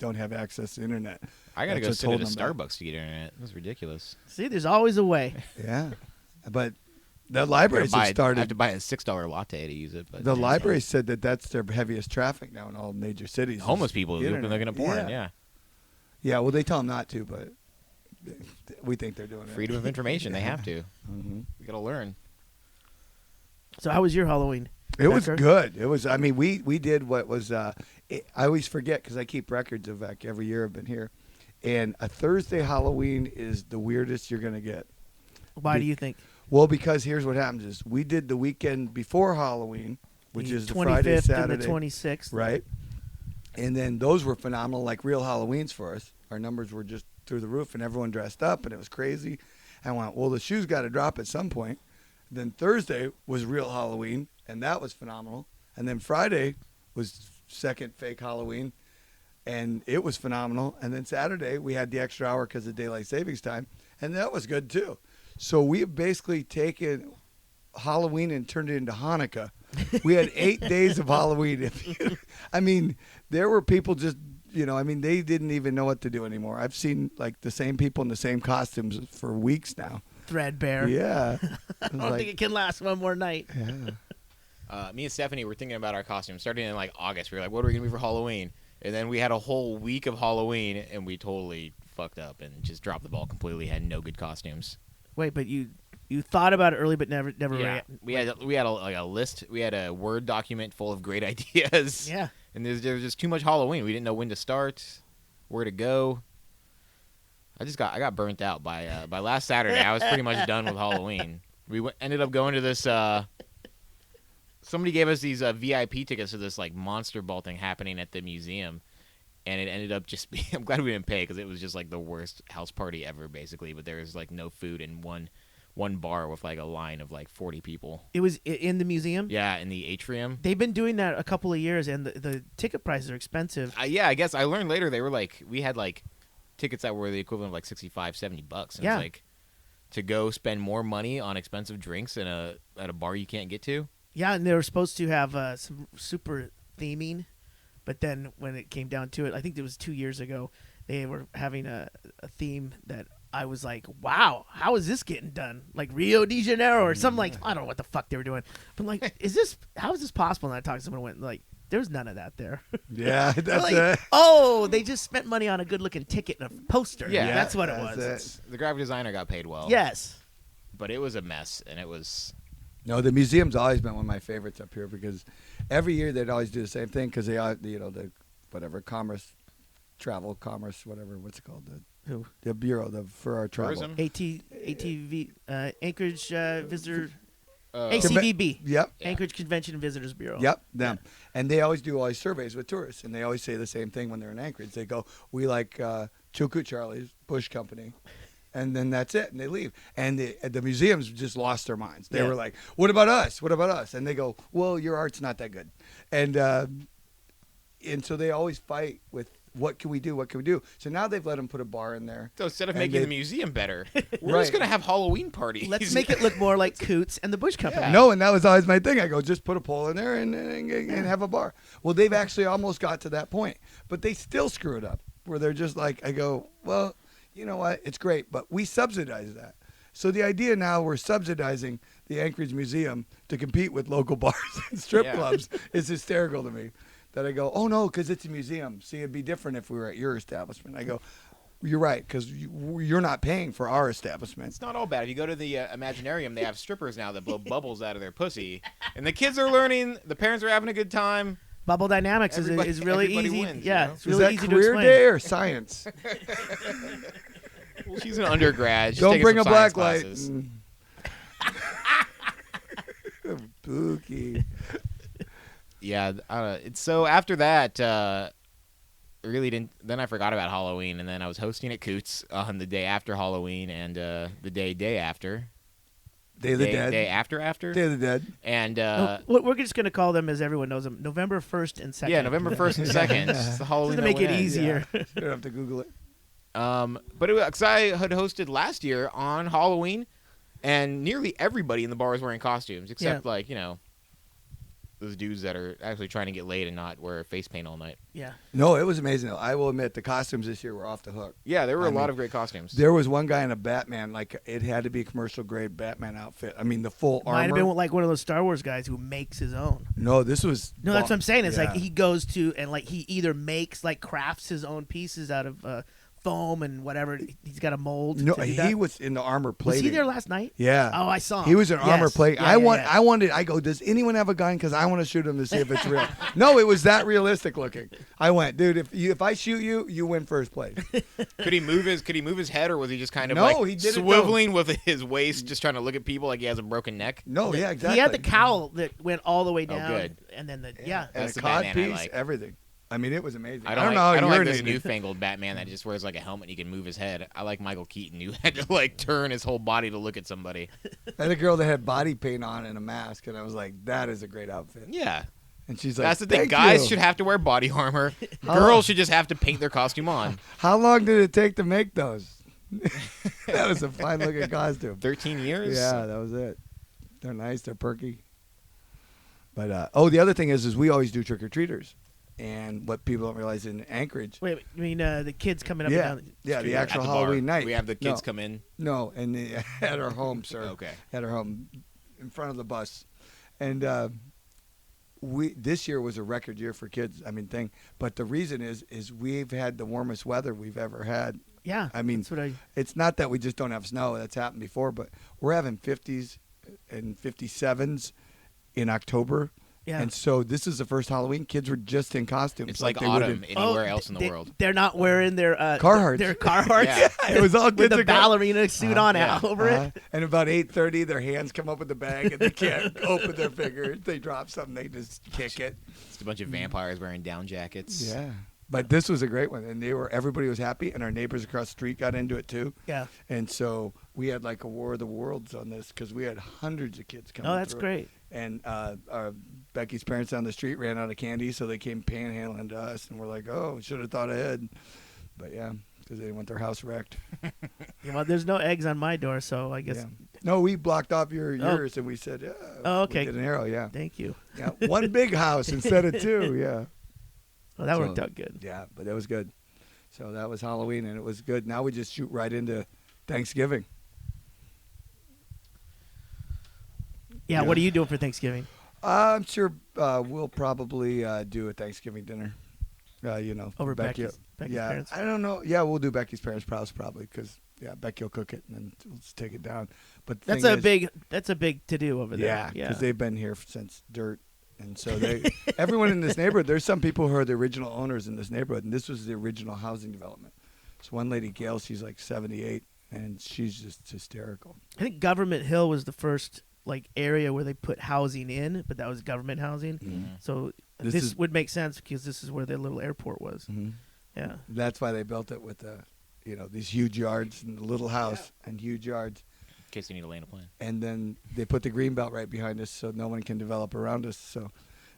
Speaker 2: don't have access to internet.
Speaker 3: I got to
Speaker 2: That's
Speaker 3: go
Speaker 2: what's
Speaker 3: sit at a
Speaker 2: holding them back.
Speaker 3: Starbucks to get internet. That's ridiculous.
Speaker 1: See, there's always a way.
Speaker 2: Yeah, but the
Speaker 3: I
Speaker 2: libraries have
Speaker 3: have to
Speaker 2: started.
Speaker 3: buy a $6 latte to use it. But
Speaker 2: The
Speaker 3: yeah,
Speaker 2: libraries said that's their heaviest traffic now in all major cities.
Speaker 3: homeless
Speaker 2: is
Speaker 3: people who
Speaker 2: the
Speaker 3: open looking
Speaker 2: internet.
Speaker 3: at porn. Yeah.
Speaker 2: Yeah, well, they tell them not to, but we think they're doing it.
Speaker 3: Freedom of information. They have to.
Speaker 2: Mhm.
Speaker 3: We got to learn.
Speaker 1: So how was your Halloween?
Speaker 2: It was
Speaker 1: Becker?
Speaker 2: good. It was. I mean, we did what was. I always forget because I keep records of like every year I've been here, and a Thursday Halloween is the weirdest you're gonna get.
Speaker 1: Why do you think?
Speaker 2: Well, because here's what happens: is we did the weekend before Halloween, which is the Friday,
Speaker 1: 25th
Speaker 2: Saturday,
Speaker 1: and the 26th.
Speaker 2: right? And then those were phenomenal, like real Halloweens for us. Our numbers were just through the roof, and everyone dressed up, and it was crazy. And I went, well, the shoes got to drop at some point. Then Thursday was real Halloween, and that was phenomenal. And then Friday was second fake Halloween, and it was phenomenal. And then Saturday we had the extra hour because of daylight savings time, and that was good too. So we've basically taken Halloween and turned it into Hanukkah. We had 8 days of Halloween. I mean, there were people just, they didn't even know what to do anymore. I've seen like the same people in the same costumes for weeks now.
Speaker 1: Threadbare.
Speaker 2: Yeah.
Speaker 1: I don't think it can last one more night.
Speaker 2: Yeah.
Speaker 3: Me and Stephanie were thinking about our costumes starting in like August. We were like, what are we going to be for Halloween? And then we had a whole week of Halloween, and we totally fucked up and just dropped the ball completely. Had no good costumes.
Speaker 1: Wait, but you thought about it early, but never.
Speaker 3: Yeah, we had a list. We had a Word document full of great ideas.
Speaker 1: Yeah.
Speaker 3: And there was just too much Halloween. We didn't know when to start, where to go. I got burnt out by last Saturday. I was pretty much done with Halloween. ended up going to this. Somebody gave us these VIP tickets to this like monster ball thing happening at the museum, and it ended up just being. I'm glad we didn't pay because it was just like the worst house party ever, basically. But there was like no food in one bar with like a line of like 40 people.
Speaker 1: It was in the museum?
Speaker 3: Yeah, in the atrium.
Speaker 1: They've been doing that a couple of years, and the ticket prices are expensive.
Speaker 3: Yeah, I guess I learned later they were like, we had like tickets that were the equivalent of like $65-$70. And
Speaker 1: Yeah.
Speaker 3: It's like to go spend more money on expensive drinks at a bar you can't get to.
Speaker 1: Yeah, and they were supposed to have some super theming, but then when it came down to it, I think it was 2 years ago, they were having a theme that I was like, wow, how is this getting done? Like Rio de Janeiro or something like, I don't know what the fuck they were doing. But like, how is this possible? And I talked to someone who went like, there's none of that there.
Speaker 2: Yeah, that's
Speaker 1: like,
Speaker 2: it.
Speaker 1: oh, they just spent money on a good looking ticket and a poster.
Speaker 3: Yeah,
Speaker 1: that's what it
Speaker 2: that's
Speaker 1: was.
Speaker 2: it.
Speaker 3: The graphic designer got paid well.
Speaker 1: Yes.
Speaker 3: But it was a mess, and it was...
Speaker 2: No, the museum's always been one of my favorites up here because every year they'd always do the same thing because they, the whatever travel commerce, whatever, what's it called?
Speaker 1: Who?
Speaker 2: The bureau for our travel.
Speaker 3: Tourism?
Speaker 1: ATV, Anchorage Visitor,
Speaker 3: Uh,
Speaker 1: ACVB.
Speaker 2: Yep.
Speaker 3: Yeah.
Speaker 1: Anchorage Convention and Visitors Bureau.
Speaker 2: Yep, them. And they always do all these surveys with tourists, and they always say the same thing when they're in Anchorage. They go, we like Chuku Charlie's, Bush Company, and then that's it, and they leave. And the museums just lost their minds. They
Speaker 1: Yeah.
Speaker 2: were like, what about us? What about us? And they go, well, your art's not that good. And so they always fight with, what can we do? What can we do? So now they've let them put a bar in there.
Speaker 3: So instead of
Speaker 2: And
Speaker 3: making
Speaker 2: they-
Speaker 3: the museum better, we're
Speaker 2: Right.
Speaker 3: just going to have Halloween parties.
Speaker 1: Let's make it look more like Coots and the Bush Company.
Speaker 3: Yeah.
Speaker 2: No, and that was always my thing. I go, just put a pole in there and have a bar. Well, they've actually almost got to that point, but they still screw it up where they're just like, I go, well, you know what? It's great, but we subsidize that. So the idea now we're subsidizing the Anchorage Museum to compete with local bars and strip
Speaker 3: Yeah.
Speaker 2: clubs is hysterical to me. That I go, oh no, because it's a museum. See, it'd be different if we were at your establishment. I go, you're right, because you're not paying for our establishment.
Speaker 3: It's not all bad. If you go to the Imaginarium, they have strippers now that blow bubbles out of their pussy. And the kids are learning. The parents are having a good time.
Speaker 1: Bubble dynamics is really
Speaker 3: everybody
Speaker 1: easy.
Speaker 3: wins,
Speaker 1: yeah,
Speaker 3: you know?
Speaker 1: it's
Speaker 2: Is
Speaker 1: really
Speaker 2: that
Speaker 1: easy to
Speaker 2: career
Speaker 1: explain.
Speaker 2: day or science?
Speaker 3: She's an undergrad. She's
Speaker 2: Don't
Speaker 3: taking
Speaker 2: bring a
Speaker 3: some
Speaker 2: black
Speaker 3: science
Speaker 2: light.
Speaker 3: classes.
Speaker 2: Spooky.
Speaker 3: Yeah. So after that, really didn't. Then I forgot about Halloween, and then I was hosting at Coots on the day after Halloween and the day after.
Speaker 2: Day of the Dead.
Speaker 3: Day after.
Speaker 2: Day of the Dead.
Speaker 3: And
Speaker 1: No, we're just going to call them, as everyone knows them, November 1st and 2nd.
Speaker 3: yeah, November 1st and 2nd. It's the Halloween
Speaker 1: Just to make
Speaker 3: that
Speaker 1: it
Speaker 3: went in.
Speaker 1: easier.
Speaker 2: You don't have to Google it.
Speaker 3: But because I had hosted last year on Halloween, and nearly everybody in the bar was wearing costumes, except like those dudes that are actually trying to get laid and not wear face paint all night.
Speaker 1: Yeah.
Speaker 2: No, it was amazing. Though. I will admit, the costumes this year were off the hook.
Speaker 3: Yeah, there were
Speaker 2: I
Speaker 3: a lot
Speaker 2: mean,
Speaker 3: of great costumes.
Speaker 2: There was one guy in a Batman, like it had to be a commercial grade Batman outfit. I mean, the full
Speaker 1: Might have
Speaker 2: armor.
Speaker 1: been like one of those Star Wars guys who makes his own.
Speaker 2: No, this was.
Speaker 1: No, that's what I'm saying. It's like
Speaker 2: Yeah.
Speaker 1: he goes to and like he either makes like crafts his own pieces out of foam and whatever. He's got a mold.
Speaker 2: No,
Speaker 1: to do
Speaker 2: he
Speaker 1: that.
Speaker 2: was in the armor plating.
Speaker 1: Was he there last night?
Speaker 2: Yeah.
Speaker 1: Oh, I saw him.
Speaker 2: He was in armor
Speaker 1: Yes.
Speaker 2: plate.
Speaker 1: Yeah,
Speaker 2: I
Speaker 1: yeah.
Speaker 2: wanted. I go. Does anyone have a gun? Because I want to shoot him to see if it's real. No, it was that realistic looking. I went, dude. If I shoot you, you win first place.
Speaker 3: Could he move his head, or was he just kind of
Speaker 2: No,
Speaker 3: like
Speaker 2: he did it,
Speaker 3: swiveling with his waist, just trying to look at people like he has a broken neck?
Speaker 2: No, yeah, exactly.
Speaker 1: He had the cowl that went all the way
Speaker 3: Oh,
Speaker 1: down.
Speaker 3: good.
Speaker 1: And then
Speaker 2: and
Speaker 3: That's
Speaker 2: a
Speaker 3: the
Speaker 2: cod
Speaker 3: Batman I
Speaker 2: piece,
Speaker 3: like.
Speaker 2: everything. I mean, it was amazing.
Speaker 3: I don't
Speaker 2: know how
Speaker 3: like
Speaker 2: you're
Speaker 3: this
Speaker 2: in it.
Speaker 3: newfangled Batman that just wears like a helmet and he can move his head. I like Michael Keaton who had to like turn his whole body to look at somebody.
Speaker 2: I had a girl that had body paint on and a mask, and I was like, that is a great outfit.
Speaker 3: Yeah.
Speaker 2: And she's like,
Speaker 3: That's the thing.
Speaker 2: "Thank
Speaker 3: Guys
Speaker 2: you."
Speaker 3: should have to wear body armor.
Speaker 2: How-
Speaker 3: Girls should just have to paint their costume on.
Speaker 2: How long did it take to make those? That was a fine looking costume.
Speaker 3: 13 years?
Speaker 2: Yeah, that was it. They're nice. They're perky. But the other thing is we always do trick or treaters, and what people don't realize in Anchorage.
Speaker 1: Wait, you mean the kids coming up
Speaker 2: Yeah,
Speaker 1: and down?
Speaker 2: yeah,
Speaker 1: street?
Speaker 2: the actual
Speaker 3: At the bar.
Speaker 2: Halloween night.
Speaker 3: We have the kids
Speaker 2: No.
Speaker 3: come in.
Speaker 2: No, and at our home, sir.
Speaker 3: Okay.
Speaker 2: At our home, in front of the bus, and this year was a record year for kids. I mean, but the reason is we've had the warmest weather we've ever had.
Speaker 1: Yeah.
Speaker 2: I mean,
Speaker 1: that's what I.
Speaker 2: It's not that we just don't have snow. That's happened before, but we're having 50s and 57s in October,
Speaker 1: Yeah.
Speaker 2: And so this is the first Halloween. Kids were just in costumes.
Speaker 3: It's like
Speaker 2: they would
Speaker 3: autumn anywhere else in the world.
Speaker 1: They're not wearing their
Speaker 2: Carhartts.
Speaker 1: Their Carhartts.
Speaker 3: Yeah.
Speaker 2: It was all
Speaker 1: With
Speaker 2: kids
Speaker 1: the
Speaker 2: in car-
Speaker 1: ballerina suit on
Speaker 3: yeah.
Speaker 1: out over it.
Speaker 2: And about 8:30, their hands come up with the bag, and they can't open their fingers. They drop something, they just kick it.
Speaker 3: It's a bunch of vampires wearing down jackets.
Speaker 2: Yeah. But this was a great one, and everybody was happy, and our neighbors across the street got into it too.
Speaker 1: Yeah.
Speaker 2: And so we had like a War of the Worlds on this because we had hundreds of kids coming.
Speaker 1: Oh, that's
Speaker 2: through.
Speaker 1: great.
Speaker 2: And Becky's parents down the street ran out of candy, so they came panhandling to us, and we're like, "Oh, should have thought ahead." But yeah, because they didn't want their house wrecked.
Speaker 1: Yeah, well, there's no eggs on my door, so I guess.
Speaker 2: Yeah. No, we blocked off yours, and we said, "Yeah."
Speaker 1: Oh, okay.
Speaker 2: We did an arrow, yeah.
Speaker 1: Thank you.
Speaker 2: Yeah, one big house instead of two. Yeah.
Speaker 1: Well, that
Speaker 2: So-
Speaker 1: worked out good.
Speaker 2: Yeah, but that was good. So that was Halloween, and it was good. Now we just shoot right into Thanksgiving.
Speaker 1: Yeah.
Speaker 2: Yeah.
Speaker 1: What are you doing for Thanksgiving?
Speaker 2: I'm sure we'll probably do a Thanksgiving dinner.
Speaker 1: Over
Speaker 2: Becky.
Speaker 1: Becky's
Speaker 2: Yeah,
Speaker 1: parents?
Speaker 2: I don't know. Yeah, we'll do Becky's parents' house probably because Becky will cook it and then we'll just take it down. But the
Speaker 1: That's
Speaker 2: thing
Speaker 1: a
Speaker 2: is-
Speaker 1: big. That's a big to do over there.
Speaker 2: Yeah,
Speaker 1: Yeah.
Speaker 2: because they've been here since dirt, and so everyone in this neighborhood. There's some people who are the original owners in this neighborhood, and this was the original housing development. So one lady, Gail, she's like 78, and she's just hysterical.
Speaker 1: I think Government Hill was the first area where they put housing in, but that was government housing.
Speaker 3: Mm-hmm.
Speaker 1: So
Speaker 2: This
Speaker 1: this
Speaker 2: is-
Speaker 1: would make sense because this is where their little airport was.
Speaker 2: Mm-hmm.
Speaker 1: Yeah.
Speaker 2: That's why they built it with these huge yards and a little house and huge yards.
Speaker 3: In case you need to land a plane.
Speaker 2: And then they put the green belt right behind us so no one can develop around us. So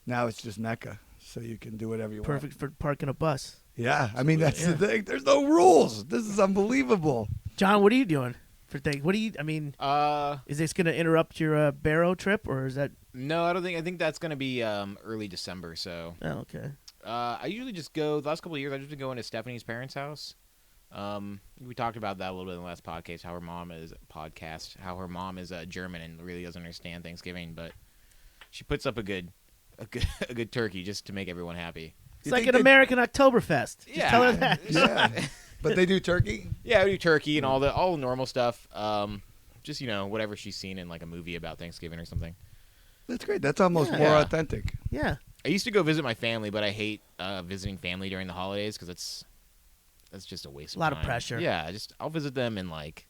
Speaker 2: now it's just Mecca. So you can do whatever you
Speaker 1: Perfect for parking a bus.
Speaker 2: want. Yeah. I mean, that's the thing. There's no rules. This is unbelievable.
Speaker 1: John, what are you doing for things? What do you? I mean,
Speaker 3: Uh,
Speaker 1: is this going to interrupt your Barrow trip, or is that?
Speaker 3: no, I don't think. I think that's gonna be early December. So
Speaker 1: Oh, okay.
Speaker 3: I usually just go. The last couple of years, I've just been going to Stephanie's parents' house. We talked about that a little bit in the last podcast. How her mom is German and really doesn't understand Thanksgiving, but she puts up a good turkey just to make everyone happy.
Speaker 1: It's
Speaker 2: You
Speaker 1: like
Speaker 2: think
Speaker 1: an
Speaker 2: they-
Speaker 1: American Oktoberfest. Just tell her that.
Speaker 2: Yeah. But they do turkey?
Speaker 3: Yeah, we do turkey and all the normal stuff. Just whatever she's seen in like a movie about Thanksgiving or something.
Speaker 2: That's great. That's almost
Speaker 1: Yeah.
Speaker 2: more
Speaker 3: Yeah.
Speaker 2: authentic.
Speaker 1: Yeah.
Speaker 3: I used to go visit my family, but I hate visiting family during the holidays because that's just a waste of
Speaker 1: Lot of
Speaker 3: time.
Speaker 1: pressure.
Speaker 3: Yeah, I'll visit them in like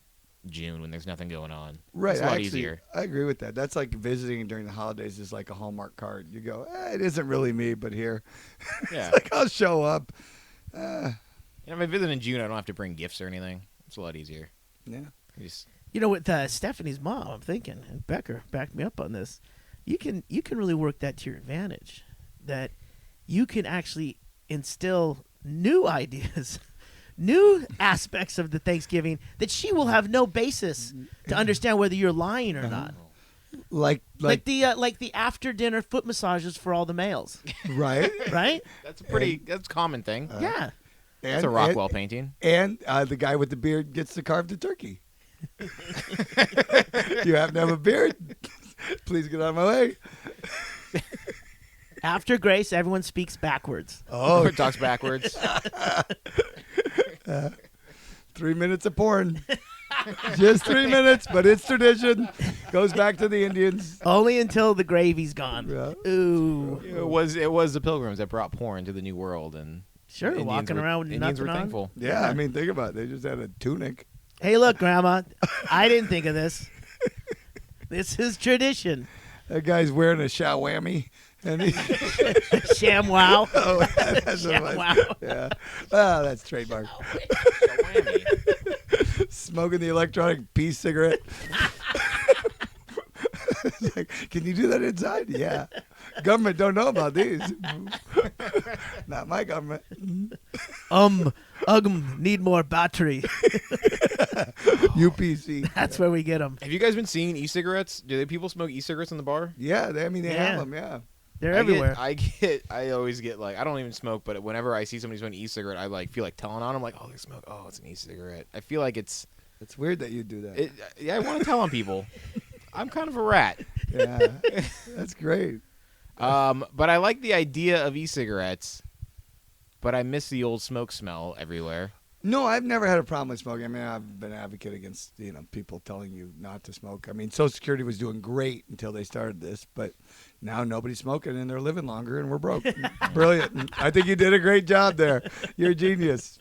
Speaker 3: June when there's nothing going on.
Speaker 2: Right.
Speaker 3: It's a lot
Speaker 2: Actually,
Speaker 3: easier.
Speaker 2: I agree with that. That's like visiting during the holidays is like a Hallmark card. You go, it isn't really me, but here.
Speaker 3: Yeah.
Speaker 2: It's like I'll show up.
Speaker 3: If I visit in June, I don't have to bring gifts or anything. It's a lot easier.
Speaker 2: Yeah.
Speaker 3: You just
Speaker 1: You know, with Stephanie's mom, I'm thinking, and Becker backed me up on this. You can really work that to your advantage. That you can actually instill new ideas, new aspects of the Thanksgiving that she will have no basis to understand whether you're lying or not.
Speaker 2: Like
Speaker 1: Like the after dinner foot massages for all the males,
Speaker 2: right?
Speaker 1: right?
Speaker 3: that's that's a common thing.
Speaker 1: Yeah.
Speaker 3: That's a Rockwell painting.
Speaker 2: And the guy with the beard gets to carve the turkey. You happen to have a beard? Please get out of my way.
Speaker 1: After grace, everyone speaks backwards.
Speaker 2: Oh,
Speaker 3: Or talks backwards.
Speaker 2: 3 minutes of porn. Just 3 minutes, but it's tradition. Goes back to the Indians.
Speaker 1: Only until the gravy's gone.
Speaker 2: Yeah.
Speaker 1: Ooh.
Speaker 3: It was the Pilgrims that brought porn to the New World, and
Speaker 1: Sure,
Speaker 3: Indians
Speaker 1: walking
Speaker 3: were-
Speaker 1: around with
Speaker 3: Indians
Speaker 1: nothing
Speaker 3: were
Speaker 1: on.
Speaker 3: thankful.
Speaker 2: Yeah, I mean, think about it. They just had a tunic.
Speaker 1: Hey, look, Grandma. I didn't think of this. This is tradition.
Speaker 2: That guy's wearing a shawammy. And he,
Speaker 1: Sham wow.
Speaker 2: oh, that's
Speaker 1: Sham
Speaker 2: what it
Speaker 1: wow.
Speaker 2: was. Yeah. Oh, that's trademark.
Speaker 3: Whammy.
Speaker 2: Smoking the electronic peace cigarette. It's like, can you do that inside? Yeah. Government don't know about these. Not my government.
Speaker 1: Need more battery.
Speaker 2: UPC.
Speaker 1: That's where we get them.
Speaker 3: Have you guys been seeing e-cigarettes? People smoke e-cigarettes in the bar?
Speaker 2: Yeah, they
Speaker 1: Yeah.
Speaker 2: have them, yeah.
Speaker 1: They're everywhere.
Speaker 3: I always get like, I don't even smoke, but whenever I see somebody smoking an e-cigarette, I like feel like telling on them, like, oh, they smoke. Oh, it's an e-cigarette. I feel like it's.
Speaker 2: It's weird that you do that.
Speaker 3: Yeah, I want to tell on people. I'm kind of a rat.
Speaker 2: Yeah. That's great.
Speaker 3: But I like the idea of e-cigarettes, but I miss the old smoke smell everywhere.
Speaker 2: No, I've never had a problem with smoking. I mean, I've been an advocate against people telling you not to smoke. I mean, Social Security was doing great until they started this, but now nobody's smoking and they're living longer and we're broke. Brilliant. And I think you did a great job there. You're a genius.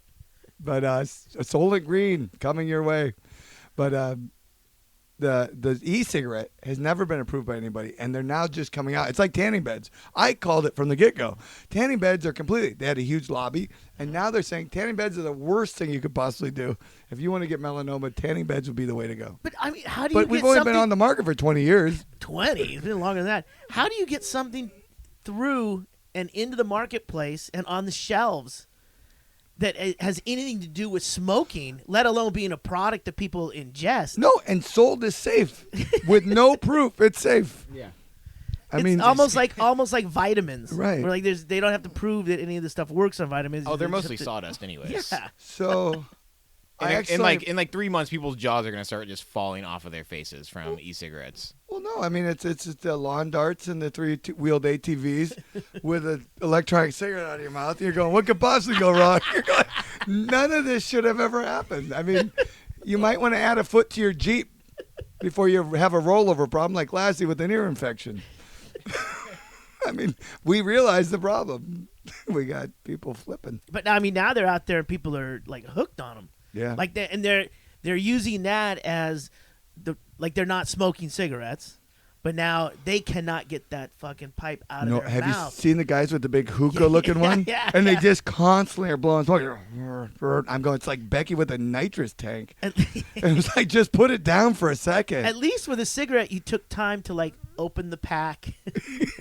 Speaker 2: But Soylent Green coming your way. But the e-cigarette has never been approved by anybody, and they're now just coming out. It's like tanning beds. I called it from the get-go. Tanning beds are completely. They had a huge lobby, and now they're saying tanning beds are the worst thing you could possibly do. If you want to get melanoma, tanning beds would be the way to go.
Speaker 1: But I mean, how do you?
Speaker 2: But we've only been on the market for 20 years.
Speaker 1: 20? It's been longer than that. How do you get something through and into the marketplace and on the shelves that has anything to do with smoking, let alone being a product that people ingest?
Speaker 2: No, and sold is safe with no proof. It's safe.
Speaker 3: Yeah.
Speaker 2: I mean,
Speaker 1: almost like vitamins,
Speaker 2: Right.
Speaker 1: Where like they don't have to prove that any of the stuff works on vitamins.
Speaker 3: Oh, they're
Speaker 1: They just
Speaker 3: mostly
Speaker 1: have to-
Speaker 3: sawdust anyways.
Speaker 1: Yeah.
Speaker 2: so
Speaker 3: In like 3 months, people's jaws are gonna start just falling off of their faces from e-cigarettes.
Speaker 2: Well, no, I mean it's the lawn darts and the three-wheeled ATVs with an electronic cigarette out of your mouth. You're going, what could possibly go wrong? You're going, none of this should have ever happened. I mean, you might want to add a foot to your Jeep before you have a rollover problem like Lassie with an ear infection. I mean, we realized the problem. We got people flipping.
Speaker 1: But I mean, now they're out there and people are like hooked on them.
Speaker 2: Yeah.
Speaker 1: Like they're using that as they're not smoking cigarettes, but now they cannot get that fucking pipe out of their
Speaker 2: Have
Speaker 1: mouth.
Speaker 2: you seen the guys with the big hookah-looking one?
Speaker 1: Yeah,
Speaker 2: and
Speaker 1: yeah.
Speaker 2: they just constantly are blowing smoke. I'm going, it's like Becky with a nitrous tank.
Speaker 1: At,
Speaker 2: It was like, just put it down for a second.
Speaker 1: at least with a cigarette, you took time to like open the pack,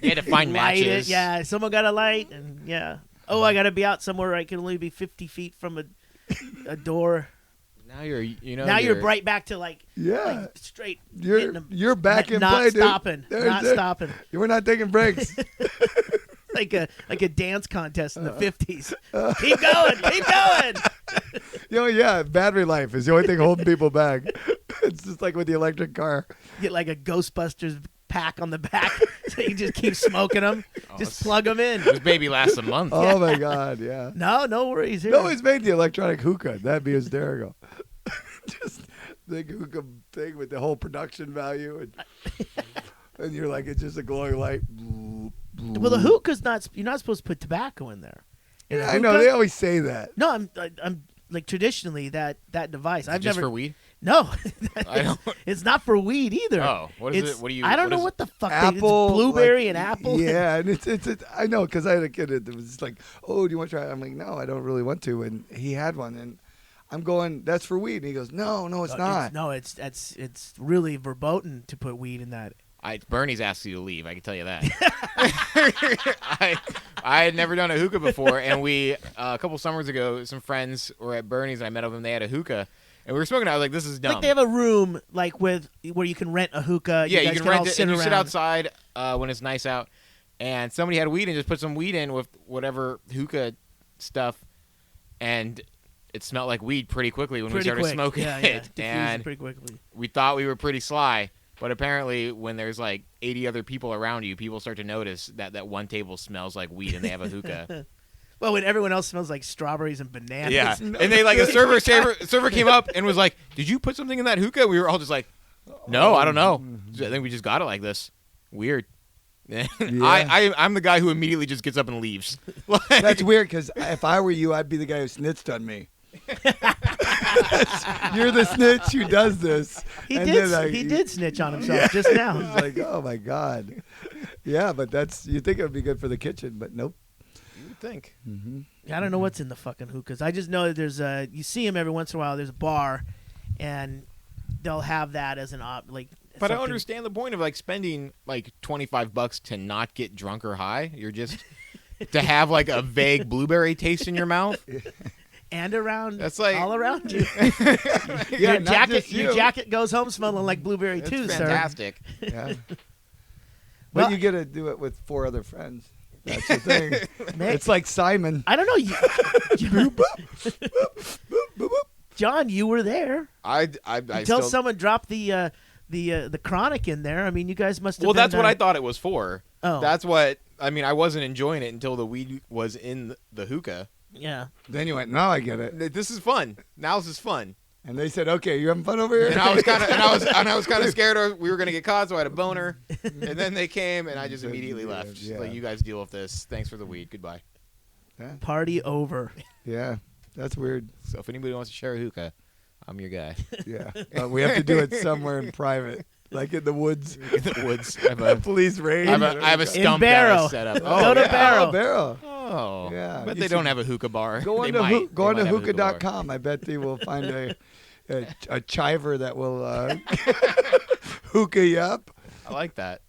Speaker 3: You had to find
Speaker 1: light
Speaker 3: matches.
Speaker 1: it. Yeah, someone got a light, and yeah. Oh, I got to be out somewhere where I can only be 50 feet from a door.
Speaker 3: Now you're
Speaker 1: Now you're right back to like straight.
Speaker 2: You're
Speaker 1: hitting 'em.
Speaker 2: you're back in
Speaker 1: not
Speaker 2: play, dude.
Speaker 1: stopping, not stopping.
Speaker 2: We're not taking breaks.
Speaker 1: like a dance contest in the 50s. Keep going.
Speaker 2: Yeah, battery life is the only thing holding people back. It's just like with the electric car.
Speaker 1: Get like a Ghostbusters pack on the back, so you just keep smoking them. Just plug them in.
Speaker 3: This baby lasts a month.
Speaker 2: Oh my God, yeah.
Speaker 1: No worries here.
Speaker 2: No one's made the electronic hookah. That'd be hysterical. Just the hookah thing with the whole production value, and you're like, it's just a glowing light.
Speaker 1: Well, the hookah's you're not supposed to put tobacco in there. In a
Speaker 2: I know
Speaker 1: hookah-
Speaker 2: they always say that.
Speaker 1: No, I'm like traditionally that device. I've
Speaker 3: Just
Speaker 1: never
Speaker 3: for weed?
Speaker 1: No,
Speaker 3: I don't.
Speaker 1: it's not for weed either.
Speaker 3: Oh, what is
Speaker 1: It's-
Speaker 3: it? What do you?
Speaker 1: I don't
Speaker 3: what
Speaker 1: know
Speaker 3: is-
Speaker 1: what the fuck.
Speaker 2: Apple,
Speaker 1: it's blueberry
Speaker 2: like,
Speaker 1: and apple.
Speaker 2: Yeah, and it's I know because I had a kid that was just like, oh, do you want to try it? I'm like, no, I don't really want to. And he had one, and I'm going, that's for weed. And he goes, no, it's not.
Speaker 1: It's really verboten to put weed in that.
Speaker 3: Bernie's asked you to leave. I can tell you that. I had never done a hookah before, and we a couple summers ago, some friends were at Bernie's, and I met up with them. They had a hookah, and we were smoking. I was like, "This is dumb."
Speaker 1: Like they have a room like where you can rent a hookah.
Speaker 3: Yeah, you
Speaker 1: guys
Speaker 3: can
Speaker 1: all
Speaker 3: rent it, and you sit
Speaker 1: around.
Speaker 3: outside when it's nice out. And somebody had weed and just put some weed in with whatever hookah stuff, and it smelled like weed pretty quickly when we
Speaker 1: Pretty
Speaker 3: started
Speaker 1: quick.
Speaker 3: smoking
Speaker 1: Yeah,
Speaker 3: it.
Speaker 1: diffused
Speaker 3: And
Speaker 1: pretty quickly.
Speaker 3: we thought we were pretty sly, but apparently when there's like 80 other people around you, people start to notice that one table smells like weed and they have a hookah.
Speaker 1: Well, when everyone else smells like strawberries and bananas.
Speaker 3: Yeah, and they like a server came up and was like, "Did you put something in that hookah?" We were all just like, "No, I don't know. I think we just got it like this. Weird." I'm the guy who immediately just gets up and leaves.
Speaker 2: That's weird because if I were you, I'd be the guy who snitched on me. You're the snitch who does this.
Speaker 1: He
Speaker 2: And
Speaker 1: did.
Speaker 2: then
Speaker 1: He did snitch on himself just now.
Speaker 2: It's like, oh my God. Yeah, but you think it would be good for the kitchen, but nope.
Speaker 3: You would think.
Speaker 1: I don't know what's in the fucking hookahs. I just know that there's you see them every once in a while. There's a bar, and they'll have that as an like.
Speaker 3: But I
Speaker 1: something-
Speaker 3: understand the point of like spending like $25 to not get drunk or high. You're just to have like a vague blueberry taste in your mouth.
Speaker 1: And around,
Speaker 3: That's like
Speaker 1: all around you.
Speaker 2: Yeah,
Speaker 1: your
Speaker 2: not
Speaker 1: jacket,
Speaker 2: just you.
Speaker 1: your jacket goes home smelling like blueberry
Speaker 3: It's
Speaker 1: too, sir.
Speaker 3: fantastic.
Speaker 2: Yeah.
Speaker 1: Well-
Speaker 2: But you get to do it with 4 other friends. That's the thing.
Speaker 1: Man,
Speaker 2: It's like Simon.
Speaker 1: I don't know. John, you were there
Speaker 3: I
Speaker 1: until
Speaker 3: still,
Speaker 1: someone dropped the chronic in there. I mean, you guys must have.
Speaker 3: well,
Speaker 1: been,
Speaker 3: that's what I thought it was for.
Speaker 1: Oh.
Speaker 3: That's what I mean. I wasn't enjoying it until the weed was in the hookah.
Speaker 1: Yeah.
Speaker 2: Then you went, "No, I get it."
Speaker 3: This is fun. Now this is fun.
Speaker 2: And they said, "Okay, you having fun over here?"
Speaker 3: And I was kind of scared we were gonna get caught, so I had a boner. And then they came, and I just immediately left.
Speaker 2: Yeah.
Speaker 3: Like, you guys deal with this. Thanks for the weed. Goodbye.
Speaker 2: Yeah.
Speaker 1: Party over.
Speaker 2: Yeah, that's weird.
Speaker 3: So if anybody wants to share a hookah, I'm your guy.
Speaker 2: Yeah, we have to do it somewhere in private, like in the woods.
Speaker 3: In the woods. I have a
Speaker 2: Police raid.
Speaker 3: I have a stump that
Speaker 1: Barrow.
Speaker 3: I set up.
Speaker 1: Go to Barrow.
Speaker 2: Oh, Barrow.
Speaker 3: Oh.
Speaker 2: Yeah.
Speaker 3: But
Speaker 2: You
Speaker 3: they
Speaker 2: see-
Speaker 3: don't have a hookah bar.
Speaker 2: Go on
Speaker 3: They
Speaker 2: to
Speaker 3: might.
Speaker 2: go on
Speaker 3: They
Speaker 2: to
Speaker 3: might have a hookah bar.
Speaker 2: hookah.com. I bet they will find a chiver that will hookah you up.
Speaker 3: I like that.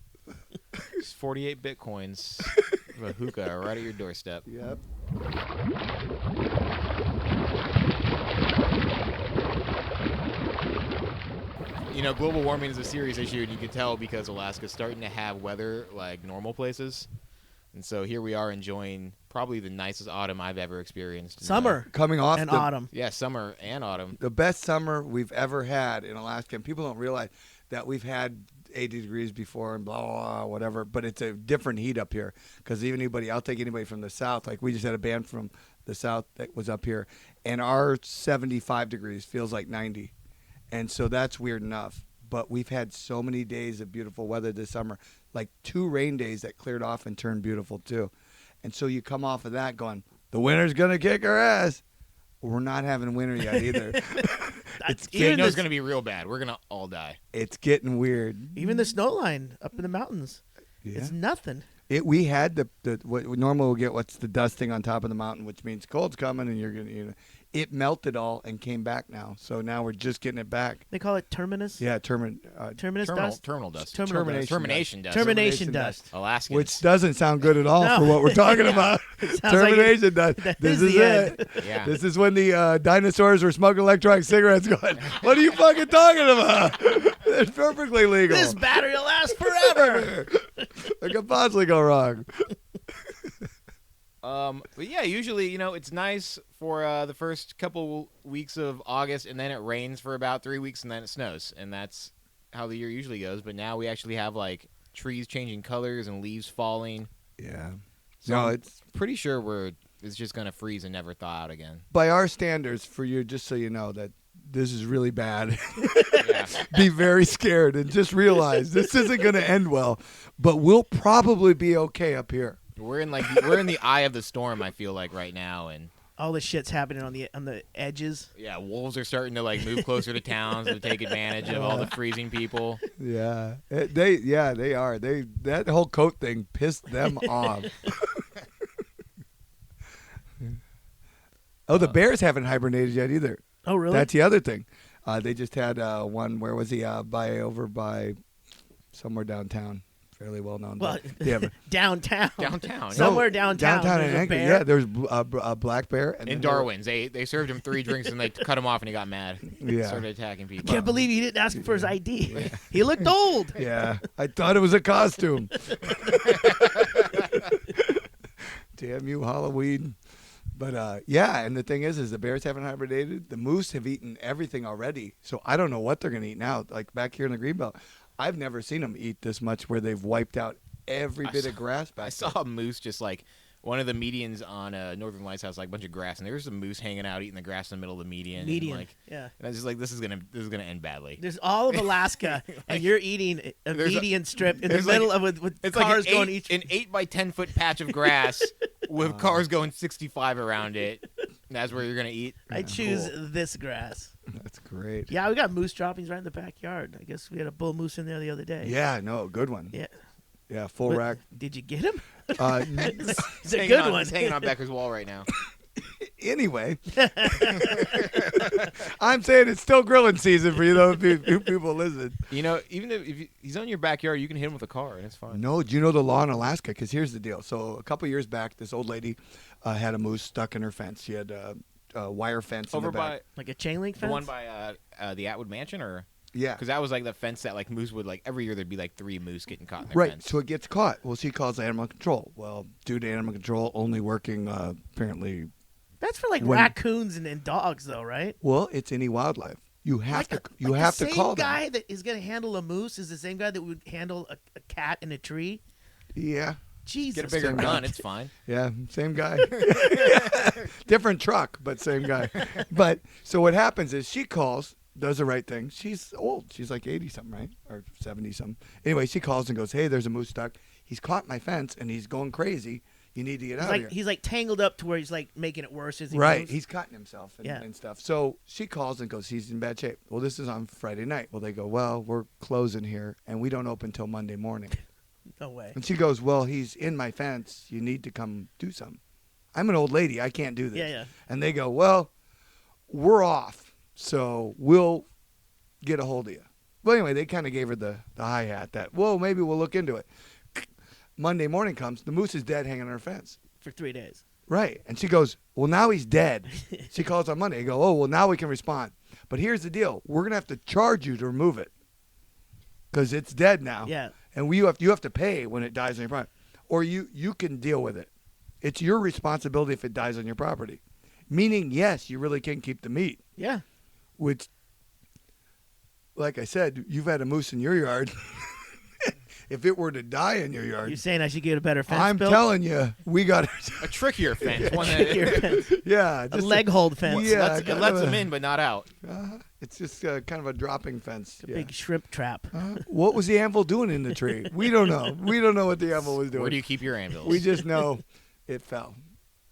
Speaker 3: It's 48 bitcoins of a hookah right at your doorstep.
Speaker 2: Yep.
Speaker 3: You know, global warming is a serious issue, and you can tell because Alaska's starting to have weather like normal places. And so here we are enjoying probably the nicest autumn I've ever experienced.
Speaker 1: Summer
Speaker 2: Coming off
Speaker 1: and
Speaker 2: the,
Speaker 1: autumn.
Speaker 3: Yeah, summer and autumn.
Speaker 2: the best summer we've ever had in Alaska, and people don't realize that we've had 80 degrees before and blah, blah, blah, whatever, but it's a different heat up here because I'll take anybody from the south, like we just had a band from the south that was up here, and our 75 degrees feels like 90, and so that's weird enough. But we've had so many days of beautiful weather this summer, like 2 rain days that cleared off and turned beautiful too. And so you come off of that going, the winter's going to kick our ass. We're not having winter yet either.
Speaker 3: You know it's going to be real bad. We're going to all die.
Speaker 2: It's getting weird.
Speaker 1: Even the snow line up in the mountains.
Speaker 2: Yeah.
Speaker 1: It's nothing.
Speaker 2: We had the what normally we'll get what's the dusting on top of the mountain, which means cold's coming and you're gonna it melted all and came back now. So now we're just getting it back.
Speaker 1: They call it terminus.
Speaker 2: Yeah,
Speaker 1: Terminus dust.
Speaker 3: Terminal dust.
Speaker 1: Termination
Speaker 3: Termination dust.
Speaker 1: Termination dust.
Speaker 3: Alaskans.
Speaker 2: which doesn't sound good at all
Speaker 1: No.
Speaker 2: for what we're talking about.
Speaker 1: It sounds like
Speaker 2: Termination dust.
Speaker 1: that
Speaker 2: This
Speaker 1: is
Speaker 2: is
Speaker 1: the
Speaker 2: it.
Speaker 3: Yeah.
Speaker 2: This is when the dinosaurs were smoking electronic cigarettes going, what are you fucking talking about? It's perfectly legal.
Speaker 1: This battery will last forever.
Speaker 2: It could possibly go wrong.
Speaker 3: But yeah, usually, it's nice for the first couple weeks of August, and then it rains for about 3 weeks, and then it snows, and that's how the year usually goes. But now we actually have like trees changing colors and leaves falling.
Speaker 2: Yeah.
Speaker 3: So
Speaker 2: No,
Speaker 3: I'm
Speaker 2: it's
Speaker 3: pretty sure it's just gonna freeze and never thaw out again.
Speaker 2: by our standards for you, just so you know that this is really bad.
Speaker 3: Yeah.
Speaker 2: Be very scared and just realize this isn't going to end well, but we'll probably be okay up here.
Speaker 3: We're in the eye of the storm, I feel like, right now, and
Speaker 1: All this shit's happening on the edges.
Speaker 3: yeah, wolves are starting to like move closer to towns to take advantage of all the freezing people.
Speaker 2: Yeah. They are. That whole coat thing pissed them off. Oh, the bears haven't hibernated yet either.
Speaker 1: Oh, really?
Speaker 2: That's the other thing. They just had one. Where was he? Over by somewhere downtown, fairly well known.
Speaker 1: Well,
Speaker 2: They have
Speaker 1: downtown.
Speaker 3: Downtown.
Speaker 1: Somewhere downtown.
Speaker 2: Downtown
Speaker 1: there's
Speaker 2: in
Speaker 1: a
Speaker 2: Anchorage.
Speaker 1: bear.
Speaker 2: Yeah, there's a black bear. And
Speaker 3: In
Speaker 2: then
Speaker 3: Darwin's, they served him 3 drinks and they cut him off and he got mad.
Speaker 2: Yeah.
Speaker 3: Started attacking people.
Speaker 1: Can't believe he didn't ask him for his ID. He looked old.
Speaker 2: Yeah, I thought it was a costume. Damn you, Halloween. But yeah, and the thing is the bears haven't hibernated. The moose have eaten everything already, so I don't know what they're going to eat now. Like back here in the Greenbelt, I've never seen them eat this much where they've wiped out every bit of grass back
Speaker 3: I saw a moose just like one of the medians on Northern Lights has like a bunch of grass, and there was a moose hanging out eating the grass in the middle of the median.
Speaker 1: Median.
Speaker 3: And, like,
Speaker 1: Yeah.
Speaker 3: and I was just like, this is gonna end badly.
Speaker 1: There's all of Alaska, and you're eating a
Speaker 3: There's a-
Speaker 1: median strip in the
Speaker 3: there's like-
Speaker 1: middle of with
Speaker 3: It's
Speaker 1: cars
Speaker 3: like
Speaker 1: going
Speaker 3: an
Speaker 1: each.
Speaker 3: 8 by 10 foot patch of grass with cars going 65 around it. And that's where you're gonna eat.
Speaker 1: I choose this grass.
Speaker 2: That's great.
Speaker 1: Yeah, we got moose droppings right in the backyard. I guess we had a bull moose in there the other day.
Speaker 2: Yeah, no, good one.
Speaker 1: Yeah.
Speaker 2: Yeah, full
Speaker 1: But
Speaker 2: rack.
Speaker 1: Did you get him?
Speaker 2: Uh,
Speaker 1: It's a
Speaker 3: Hanging
Speaker 1: good
Speaker 3: on-
Speaker 1: one.
Speaker 3: It's hanging on Becker's wall right now.
Speaker 2: anyway, I'm saying it's still grilling season for you though. If people listen.
Speaker 3: Even if he's on your backyard, you can hit him with a car and it's fine.
Speaker 2: No, do you know the law in Alaska? Because here's the deal. So a couple years back, this old lady had a moose stuck in her fence. She had a wire fence
Speaker 3: Over
Speaker 2: in the back.
Speaker 3: by
Speaker 1: Like a chain link
Speaker 3: the
Speaker 1: fence?
Speaker 3: one by the Atwood Mansion, or
Speaker 2: Yeah.
Speaker 3: because that was like the fence that like moose would like every year there'd be like 3 moose getting caught in their
Speaker 2: Right,
Speaker 3: fence.
Speaker 2: so it gets caught. Well, she calls animal control. Well, due to animal control only working apparently,
Speaker 1: That's for like
Speaker 2: When-
Speaker 1: raccoons and dogs, though, right?
Speaker 2: well, it's any wildlife. You have
Speaker 1: Like
Speaker 2: to you
Speaker 1: like
Speaker 2: have
Speaker 1: the
Speaker 2: to
Speaker 1: same
Speaker 2: call
Speaker 1: guy
Speaker 2: them.
Speaker 1: that is going to handle a moose is the same guy that would handle a cat in a tree.
Speaker 2: Yeah,
Speaker 1: Jesus.
Speaker 3: Get a bigger
Speaker 2: Same
Speaker 3: gun.
Speaker 2: guy.
Speaker 3: It's fine.
Speaker 2: Yeah, same guy. Different truck, but same guy. But so what happens is she calls, does the right thing. She's old. She's like 80-something, right? Or 70-something. Anyway, she calls and goes, hey, there's a moose stuck. He's caught my fence, and he's going crazy. You need to get out of here.
Speaker 1: He's like tangled up to where he's like making it worse as he
Speaker 2: Right.
Speaker 1: moves.
Speaker 2: He's cutting himself and,
Speaker 1: Yeah.
Speaker 2: and stuff. So she calls and goes, he's in bad shape. Well, this is on Friday night. Well, they go, well, we're closing here, and we don't open till Monday morning.
Speaker 1: No way.
Speaker 2: And she goes, well, he's in my fence. You need to come do something. I'm an old lady. I can't do this.
Speaker 1: Yeah.
Speaker 2: And they go, well, we're off, so we'll get a hold of you. Well, anyway, they kind of gave her the hi-hat that, whoa, maybe we'll look into it. Monday morning comes, the moose is dead hanging on her fence.
Speaker 1: For 3 days.
Speaker 2: Right. And she goes, well, now he's dead. She calls on Monday. I go, oh, well, now we can respond. But here's the deal. We're going to have to charge you to remove it because it's dead now.
Speaker 1: Yeah.
Speaker 2: And you have to pay when it dies on your property. Or you can deal with it. It's your responsibility if it dies on your property. Meaning, yes, you really can keep the meat.
Speaker 1: Yeah.
Speaker 2: Which, like I said, you've had a moose in your yard. If it were to die in your yard,
Speaker 1: You're saying I should get a better fence
Speaker 2: I'm
Speaker 1: built?
Speaker 2: telling you, we got
Speaker 3: A trickier fence. One
Speaker 1: Trickier
Speaker 3: that
Speaker 1: fence.
Speaker 2: yeah,
Speaker 1: A
Speaker 2: just
Speaker 1: leg hold fence.
Speaker 2: Yeah.
Speaker 3: it
Speaker 2: kind
Speaker 3: lets
Speaker 2: of a-
Speaker 3: them in, but not out.
Speaker 2: It's just kind of a dropping fence.
Speaker 1: A big shrimp trap.
Speaker 2: What was the anvil doing in the tree? We don't know. We don't know what the anvil was doing.
Speaker 3: Where do you keep your anvils?
Speaker 2: We just know it fell.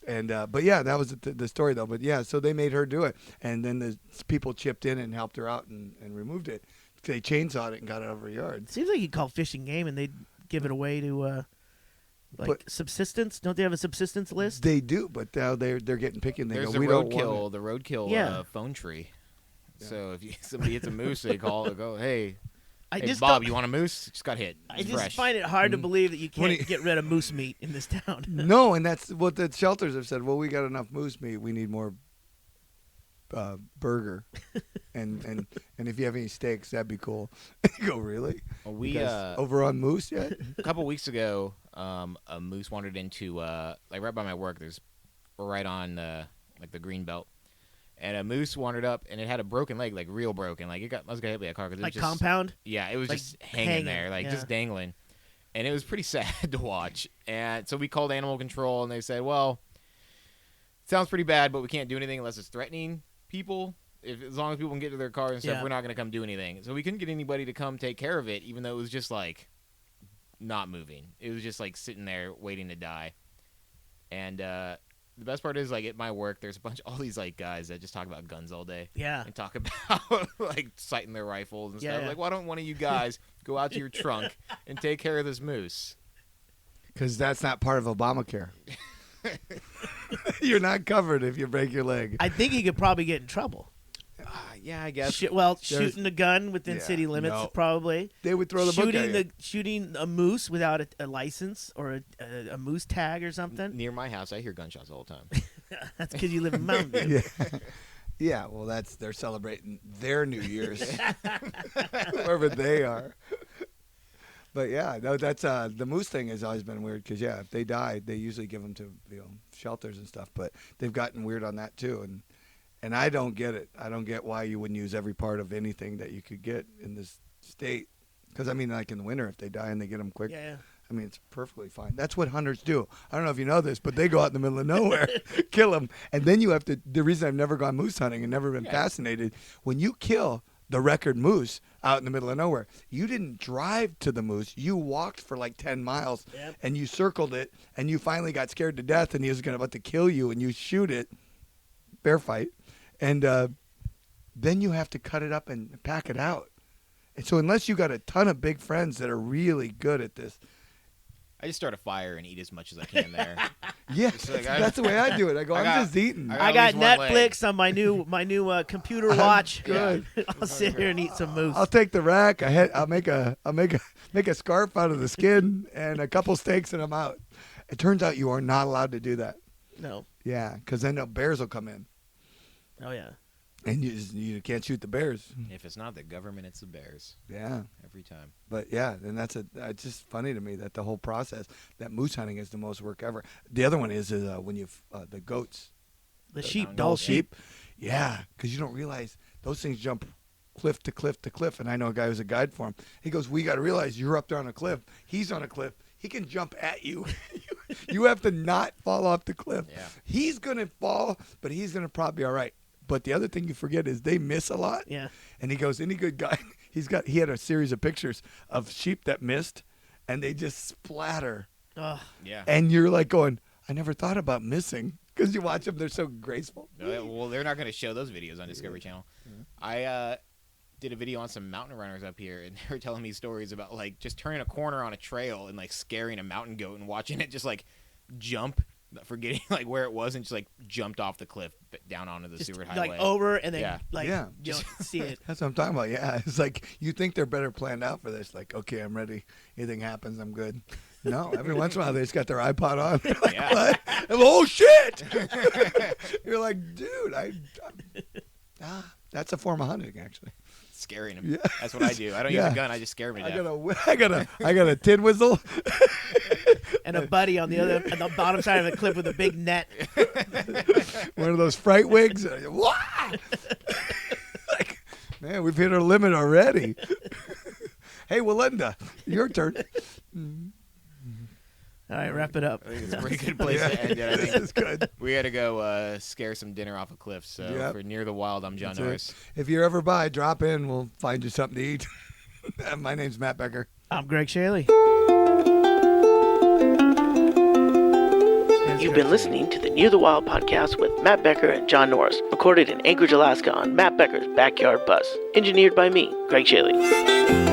Speaker 2: And but yeah, that was the story though. But yeah, so they made her do it, and then the people chipped in and helped her out and removed it. They chainsawed it and got it out of her yard.
Speaker 1: Seems like you call fishing game and they'd give it away to
Speaker 2: But-
Speaker 1: subsistence. Don't they have a subsistence list?
Speaker 2: They do, but now they're getting picky and they
Speaker 3: There's
Speaker 2: go,
Speaker 3: the
Speaker 2: we don't want
Speaker 3: roadkill
Speaker 1: Yeah.
Speaker 3: phone tree.
Speaker 2: Yeah.
Speaker 3: So if somebody hits a moose, they call and go, hey,
Speaker 1: I
Speaker 3: hey
Speaker 1: just
Speaker 3: Bob,
Speaker 1: don't-
Speaker 3: you want a moose? Just got hit.
Speaker 1: I
Speaker 3: It's
Speaker 1: just
Speaker 3: fresh.
Speaker 1: find it hard to believe that you
Speaker 2: When
Speaker 1: can't get rid of moose meat in this town.
Speaker 2: it. No, and that's what the shelters have said. Well, we got enough moose meat. We need more burger, and if you have any steaks, that'd be cool. You go, really?
Speaker 3: Well, we
Speaker 2: Because over on moose yet?
Speaker 3: a couple weeks ago, a moose wandered into like right by my work. We're right on like the green belt, and a moose wandered up, and it had a broken leg, like real broken. Like I was gonna hit by a car. 'Cause it
Speaker 1: Like
Speaker 3: was just,
Speaker 1: compound?
Speaker 3: Yeah, it was
Speaker 1: Like
Speaker 3: just hanging
Speaker 1: hanging,
Speaker 3: there, like
Speaker 1: yeah.
Speaker 3: just dangling, and it was pretty sad to watch. And so we called animal control, and they said, well, it sounds pretty bad, but we can't do anything unless it's threatening people. As long as people can get to their car and stuff,
Speaker 1: Yeah.
Speaker 3: we're not going to come do anything. So we couldn't get anybody to come take care of it, even though it was just like not moving. It was just like sitting there waiting to die. And the best part is, like, at my work, there's all these like guys that just talk about guns all day
Speaker 1: Yeah.
Speaker 3: and talk about like sighting their rifles and
Speaker 1: Yeah,
Speaker 3: stuff.
Speaker 1: yeah.
Speaker 3: Like, why don't one of you guys go out to your trunk and take care of this moose?
Speaker 2: Because that's not part of Obamacare. You're not covered if you break your leg.
Speaker 1: I think he could probably get in trouble.
Speaker 3: Yeah, I guess.
Speaker 1: Shooting a gun within
Speaker 2: Yeah,
Speaker 1: city limits,
Speaker 2: no.
Speaker 1: probably.
Speaker 2: They would throw the book at you.
Speaker 1: Shooting a moose without a license or a moose tag or something.
Speaker 3: Near my house, I hear gunshots all the time.
Speaker 1: That's because you live in Mountain View.
Speaker 2: Yeah. Yeah, well, they're celebrating their New Year's, wherever they are. But yeah, no, that's the moose thing has always been weird because if they die, they usually give them to shelters and stuff. But they've gotten weird on that too, and I don't get it. I don't get why you wouldn't use every part of anything that you could get in this state. Because I mean, like in the winter, if they die and they get them quick,
Speaker 1: Yeah.
Speaker 2: I mean, it's perfectly fine. That's what hunters do. I don't know if you know this, but they go out in the middle of nowhere, kill them, and then you have to. The reason I've never gone moose hunting and never been fascinated, when you kill the record moose out in the middle of nowhere, you didn't drive to the moose. You walked for like 10 miles,
Speaker 1: Yep.
Speaker 2: and you circled it, and you finally got scared to death, and he was about to kill you, and you shoot it, bear fight, and then you have to cut it up and pack it out. And so unless you got a ton of big friends that are really good at this,
Speaker 3: I just start a fire and eat as much as I can there.
Speaker 2: yeah,
Speaker 3: It's like
Speaker 2: that's the way I do it. I go,
Speaker 3: I
Speaker 2: I'm
Speaker 3: got-
Speaker 2: just eating.
Speaker 3: I
Speaker 1: I got
Speaker 3: at least one leg.
Speaker 1: Netflix on my new computer watch.
Speaker 2: good.
Speaker 1: I'll sit here and eat some moose.
Speaker 2: I'll take the rack. I'll make a scarf out of the skin and a couple steaks, and I'm out. It turns out you are not allowed to do that.
Speaker 1: No.
Speaker 2: Yeah, because then the bears will come in,
Speaker 1: Oh yeah.
Speaker 2: and you can't shoot the bears.
Speaker 3: If it's not the government, it's the bears.
Speaker 2: Yeah,
Speaker 3: Every time.
Speaker 2: but yeah, and it's just funny to me that the whole process, that moose hunting is the most work ever. The other one is when you the goats,
Speaker 1: The sheep,
Speaker 3: down
Speaker 1: dull
Speaker 3: goat
Speaker 1: sheep.
Speaker 2: Yeah, because you don't realize those things jump cliff to cliff to cliff. And I know a guy who's a guide for him. He goes, we got to realize you're up there on a cliff. He's on a cliff. he can jump at you. You have to not fall off the cliff.
Speaker 3: Yeah.
Speaker 2: He's going to fall, but he's going to probably be all right. But the other thing you forget is they miss a lot.
Speaker 1: Yeah.
Speaker 2: And he goes, any good guy, he had a series of pictures of sheep that missed, and they just splatter.
Speaker 1: Oh,
Speaker 3: Yeah.
Speaker 2: And you're like going, I never thought about missing. Because you watch them, they're so graceful.
Speaker 3: Well, they're not going to show those videos on Discovery Channel. I did a video on some mountain runners up here, and they were telling me stories about like just turning a corner on a trail and like scaring a mountain goat and watching it just like jump, forgetting like where it was, and just like jumped off the cliff down onto the
Speaker 1: just
Speaker 3: Seward Highway.
Speaker 1: like over and then
Speaker 3: Yeah.
Speaker 1: like
Speaker 2: Yeah.
Speaker 1: you don't see it.
Speaker 2: That's what I'm talking about. Yeah, it's like you think they're better planned out for this. Like, okay, I'm ready. Anything happens, I'm good. No, every once in a while they just got their iPod on. You're like,
Speaker 3: Yeah.
Speaker 2: what? Oh shit! You're like, dude, that's a form of hunting, actually.
Speaker 3: Scaring them.
Speaker 2: Yeah.
Speaker 3: That's what I do. I don't use a gun. I just scare them to death.
Speaker 2: I got a tin whistle.
Speaker 1: And a buddy on the bottom side of the cliff with a big net.
Speaker 2: One of those fright wigs. Wah! Like, man, we've hit our limit already. Hey, Walinda, your turn.
Speaker 1: All right, wrap it up.
Speaker 3: I think it's a pretty good place to end it. I
Speaker 2: This
Speaker 3: think
Speaker 2: is good.
Speaker 3: we got to go scare some dinner off a cliff. So
Speaker 2: Yep.
Speaker 3: for Near the Wild, I'm John
Speaker 2: That's it.
Speaker 3: Norris.
Speaker 2: If you're ever by, drop in. We'll find you something to eat. My name's Matt Becker.
Speaker 1: I'm Greg Chaille.
Speaker 4: You've been listening to the Near the Wild podcast with Matt Becker and John Norris, recorded in Anchorage, Alaska on Matt Becker's Backyard Bus. Engineered by me, Greg Chaille.